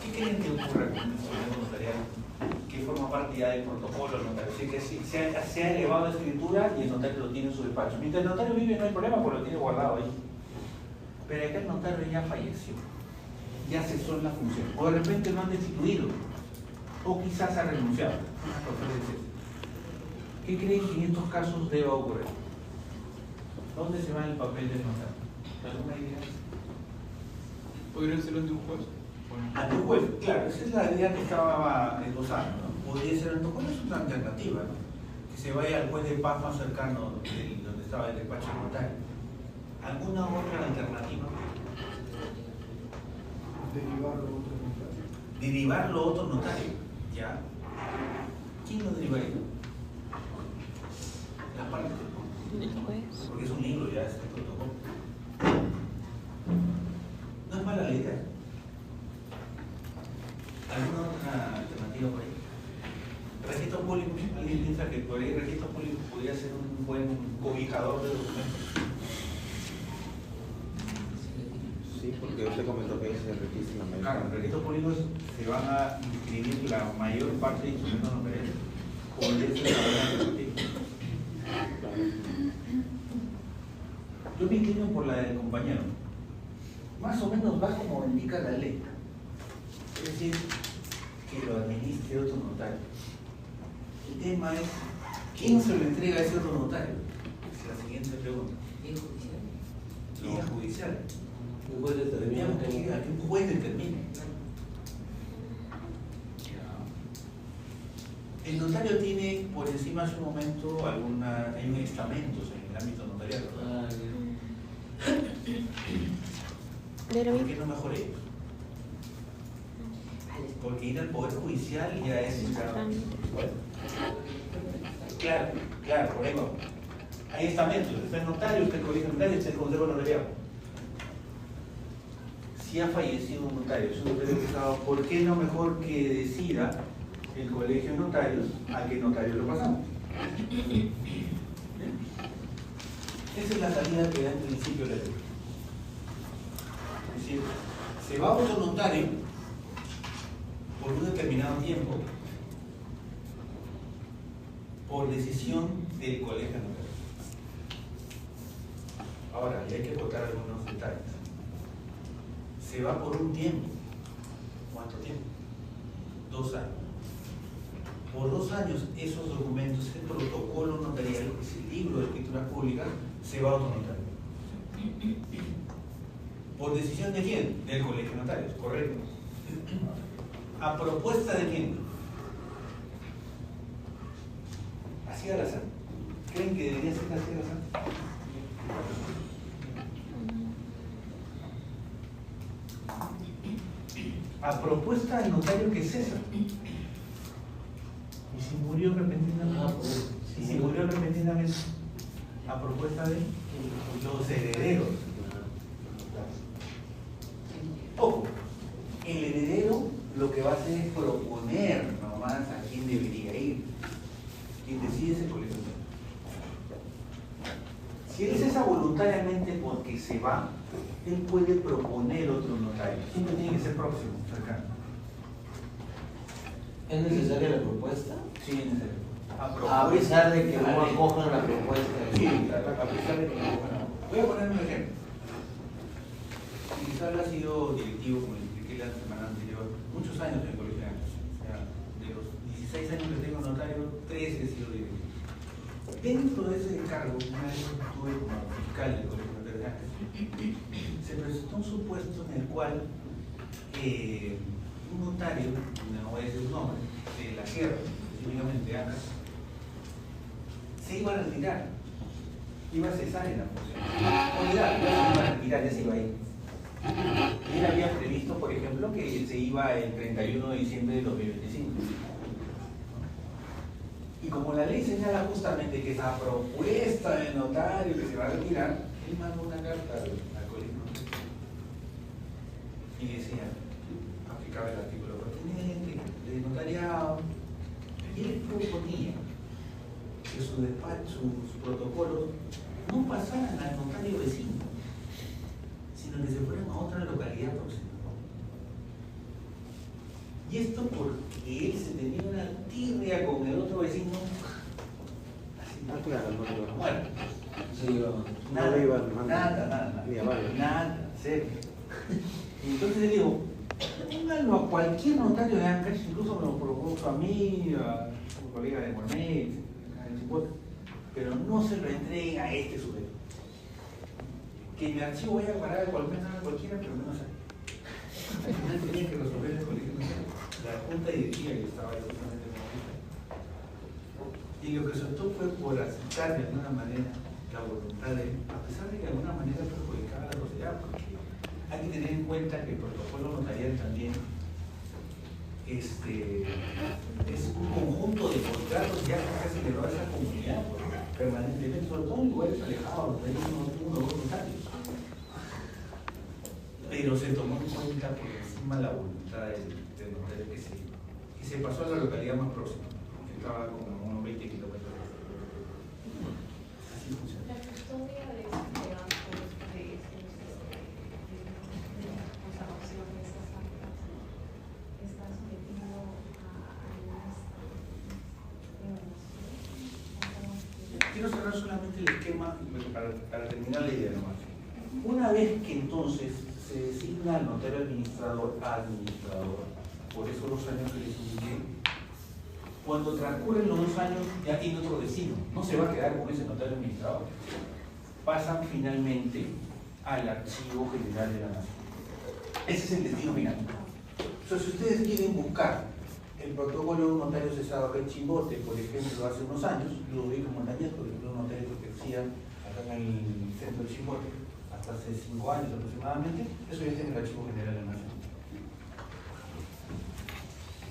¿Qué creen que ocurra con el instrumento notarial que forma parte ya del protocolo del notario? Así que sí, se ha elevado la escritura y el notario lo tiene en su despacho. Mientras el notario vive no hay problema porque lo tiene guardado ahí. Pero acá el notario ya falleció, ya cesó en la función, o de repente lo han destituido, o quizás ha renunciado. ¿Qué creen que en estos casos deba ocurrir? ¿Dónde se va el papel del notario? ¿Alguna idea? ¿Podría ser ante un juez? Ante un juez, claro, esa es la idea que estaba esbozando, ¿no? Podría ser ante un juez, es una alternativa, ¿no? Que se vaya al juez de paz más cercano donde estaba el despacho notario. ¿Alguna otra alternativa? Derivarlo a otro notario. Derivarlo a otro notario, ¿ya? ¿Quién lo derivaría? La parte. El juez. Porque es un libro, ya es el protocolo. No es mala la idea. ¿Alguna otra alternativa por ahí? Registro público. ¿Alguien piensa que por ahí el registro público podría ser un buen cobijador de documentos? Sí, porque usted comentó que se registra la mayor Claro, en el registro público se van a inscribir la mayor parte de instrumentos notariales. Podría ser la buena alternativa. Yo me inclino por la del compañero. Más o menos va como indica la ley. Es decir, que lo administre otro notario. El tema es, ¿quién se lo entrega a ese otro notario? Es la siguiente pregunta. ¿Bien judicial? Vía judicial. Un juez determina Digamos que un juez determine. El notario tiene por encima en su momento hay un estamentos en el ámbito notarial. Ah, ¿Por qué no mejor ellos? Porque ir al Poder Judicial ya es... Bueno, claro, por ahí vamos. Hay estamentos, está el notario, está el colegio notario, está el consejo notarial. Si ha fallecido un notario, es un notario pesado, ¿por qué no mejor que decida el colegio de notarios a qué notario lo pasamos? ¿Bien? Esa es la salida que da en principio la ley. Es decir, se va a otro notario por un determinado tiempo por decisión del colegio de notarios. Ahora, y hay que acotar algunos detalles. Se va por un tiempo. ¿Cuánto tiempo? 2 años. Por 2 años, esos documentos, el protocolo notarial, ese libro de escrituras públicas, se va a otro notario. ¿Por decisión de quién? Del colegio de notarios, correcto. ¿A propuesta de quién? Así al azar. ¿Creen que debería ser así al azar? A propuesta del notario que cesa. ¿Y si murió repentinamente? ¿Y si murió repentinamente? A propuesta de los herederos. Ojo, el heredero lo que va a hacer es proponer nomás a quién debería ir. Quien decide es el colegio. Si él cesa voluntariamente porque se va, él puede proponer otro notario. Siempre tiene que ser próximo, cercano. ¿Es necesaria la propuesta? Sí, es necesario. A pesar de que no acojan la propuesta. Sí, claro, a pesar de que no acojan. Voy a poner un ejemplo. Quizás ha sido directivo, como le expliqué la semana anterior, muchos años en el colegio de años. O sea, de los 16 años que tengo notario, 13 he sido directivo. Dentro de ese cargo, una vez estuve como fiscal del colegio de notarios de Ancas, se presentó un supuesto en el cual un notario, no voy a decir su nombre, de la Sierra, específicamente de Ancas, se iba a retirar, iba a cesar en la función. Olvidar, iba a retirar, ya se iba a ir. Y él había previsto, por ejemplo, que se iba el 31 de diciembre de 2025. Y como la ley señala justamente que esa propuesta del notario que se va a retirar, él mandó una carta al colegio y decía, aplicaba el artículo pertinente del notariado, y él proponía que su despacho, sus protocolos no pasaran al notario vecino, sino que se fueran a otra localidad próxima. Y esto porque él se tenía una tirria con el otro vecino. Así, bueno, nada, serio. Y entonces le digo, pónganlo a cualquier notario de Ancash, incluso me lo propuso a mí, a un colega de Mornell, en Chipote, pero no se lo entreguen a este sujeto. Que mi archivo vaya a parar a cualquiera, pero menos a él. Al final tenía que resolver el colegio nacional. La junta directiva que estaba ahí justamente como jefe. Y lo que soltó fue por aceptar de alguna manera la voluntad de él, a pesar de que de alguna manera perjudicaba a la sociedad, porque hay que tener en cuenta que el protocolo notarial también es un conjunto de contratos ya que se celebró a esa comunidad permanentemente, sobre todo en lugares alejados, donde hay uno o dos notarios. Pero se tomó en cuenta por encima la voluntad del notario que se pasó a la localidad más próxima, que estaba como a unos 20 kilómetros. Así funciona. La custodia de estos legados, de conservación de estas actas, está sometido a algunas Quiero cerrar solamente el esquema para terminar la idea nomás. Una vez que entonces se designa al notario administrador, por eso estos 2 años que les indiqué, cuando transcurren los 2 años ya tiene otro destino, no se va a quedar con ese notario administrador. Pasan finalmente al Archivo General de la Nación. Ese es el destino final. O sea, si ustedes quieren buscar el protocolo de un notario cesado acá en Chimbote, por ejemplo, hace unos años, Ludovico Montañez, por ejemplo, un notario que ejercía acá en el centro de Chimbote, hasta hace 5 años aproximadamente, eso ya está en el Archivo General de la Nación.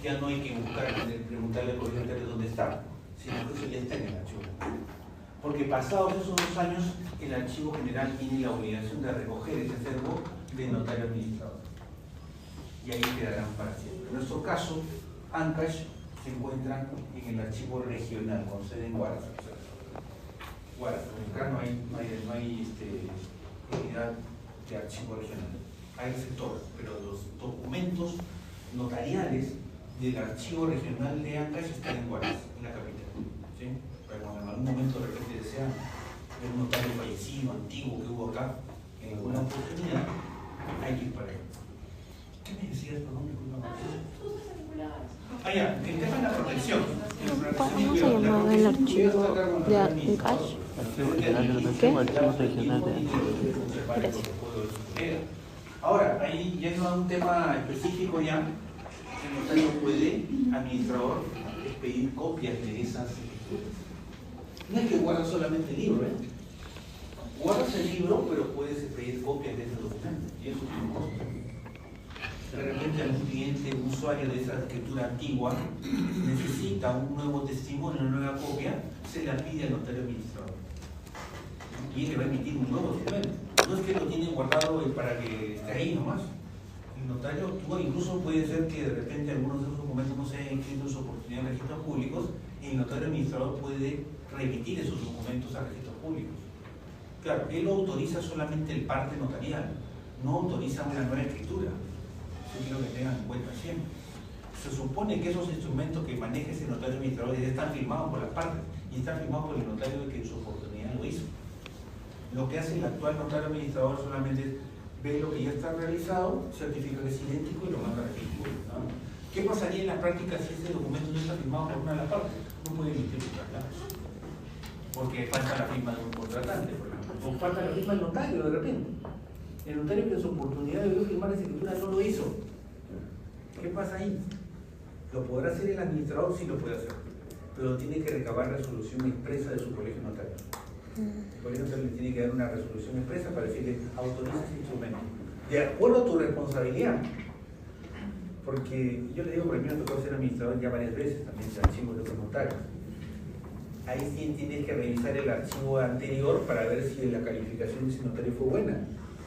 Ya no hay que buscar, preguntarle al colegio notario dónde está, sino que eso ya está en el archivo. Porque pasados esos 2 años, el Archivo General tiene la obligación de recoger ese acervo de notario administrador. Y ahí quedarán para siempre. En nuestro caso, Ancash se encuentran en el archivo regional, con sede en Huaraz. Acá no hay unidad de archivo regional. Hay el sector, pero los documentos notariales del archivo regional de Ancash están en Huaraz, en la capital. ¿Sí? Para cuando en algún momento de repente desean ver un notario fallecido, antiguo que hubo acá, en alguna oportunidad, hay que ir para allá. ¿Qué me decías, perdón? Ya, el tema de la protección. ¿Cómo se llamaba el archivo de Ancash? ¿Qué? Ahora, ahí yendo a un tema específico ya, el notario puede, administrador, pedir copias de esas escrituras. No es que guardas solamente el libro, guardas el libro, pero puedes pedir copias de ese documento, y eso tiene un costo. De repente algún cliente, un usuario de esa escritura antigua necesita un nuevo testimonio, una nueva copia, se la pide al notario administrador. Y él le va a emitir un nuevo documento. No es que lo tiene guardado para que esté ahí nomás. El notario actúa, incluso puede ser que de repente algunos de esos documentos no se hayan inscrito en su oportunidad en registros públicos, y el notario administrador puede remitir esos documentos a registros públicos. Claro, él autoriza solamente el parte notarial, no autoriza una nueva escritura. Quiero que tengan en cuenta siempre. Se supone que esos instrumentos que maneja ese notario administrador ya están firmados por las partes y están firmados por el notario que en su oportunidad lo hizo. Lo que hace el actual notario administrador solamente ve lo que ya está realizado, certifica que es idéntico y lo manda a registro, ¿no? ¿Qué pasaría en la práctica si ese documento no está firmado por una de las partes? No puede emitir un tratado, porque falta la firma de un contratante, por ejemplo, o falta la firma del notario de repente. El notario que en su oportunidad debió firmar esa escritura no lo hizo. ¿Qué pasa ahí? ¿Lo podrá hacer el administrador? Sí lo puede hacer, pero tiene que recabar resolución expresa de su colegio notario. El colegio notario le tiene que dar una resolución expresa para decirle, autoriza ese instrumento, de acuerdo a tu responsabilidad. Porque yo le digo, por ejemplo, me tocó ser administrador ya varias veces, también de archivos de otros notarios. Ahí sí tienes que revisar el archivo anterior para ver si la calificación de ese notario fue buena.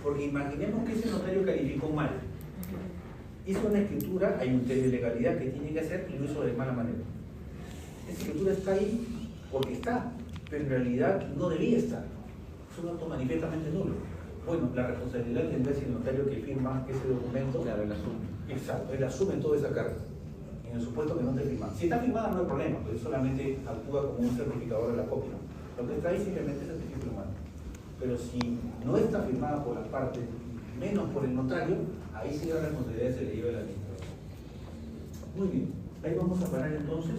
Porque imaginemos que ese notario calificó mal. Hizo una escritura, hay un test de legalidad que tiene que hacer y lo hizo de mala manera. Esa escritura está ahí porque está, pero en realidad no debía estar. Es un acto manifiestamente nulo. Bueno, la responsabilidad tendrá si el notario que firma ese documento. Claro, él asume. Exacto, él asume toda esa carga. En el supuesto que no esté firmada. Si está firmada no hay problema, porque solamente actúa como un certificador de la copia. Lo que está ahí simplemente es certificado humano. Pero si no está firmada por las partes, menos por el notario, ahí sí la responsabilidad se le lleva al administrador. Muy bien, ahí vamos a parar entonces.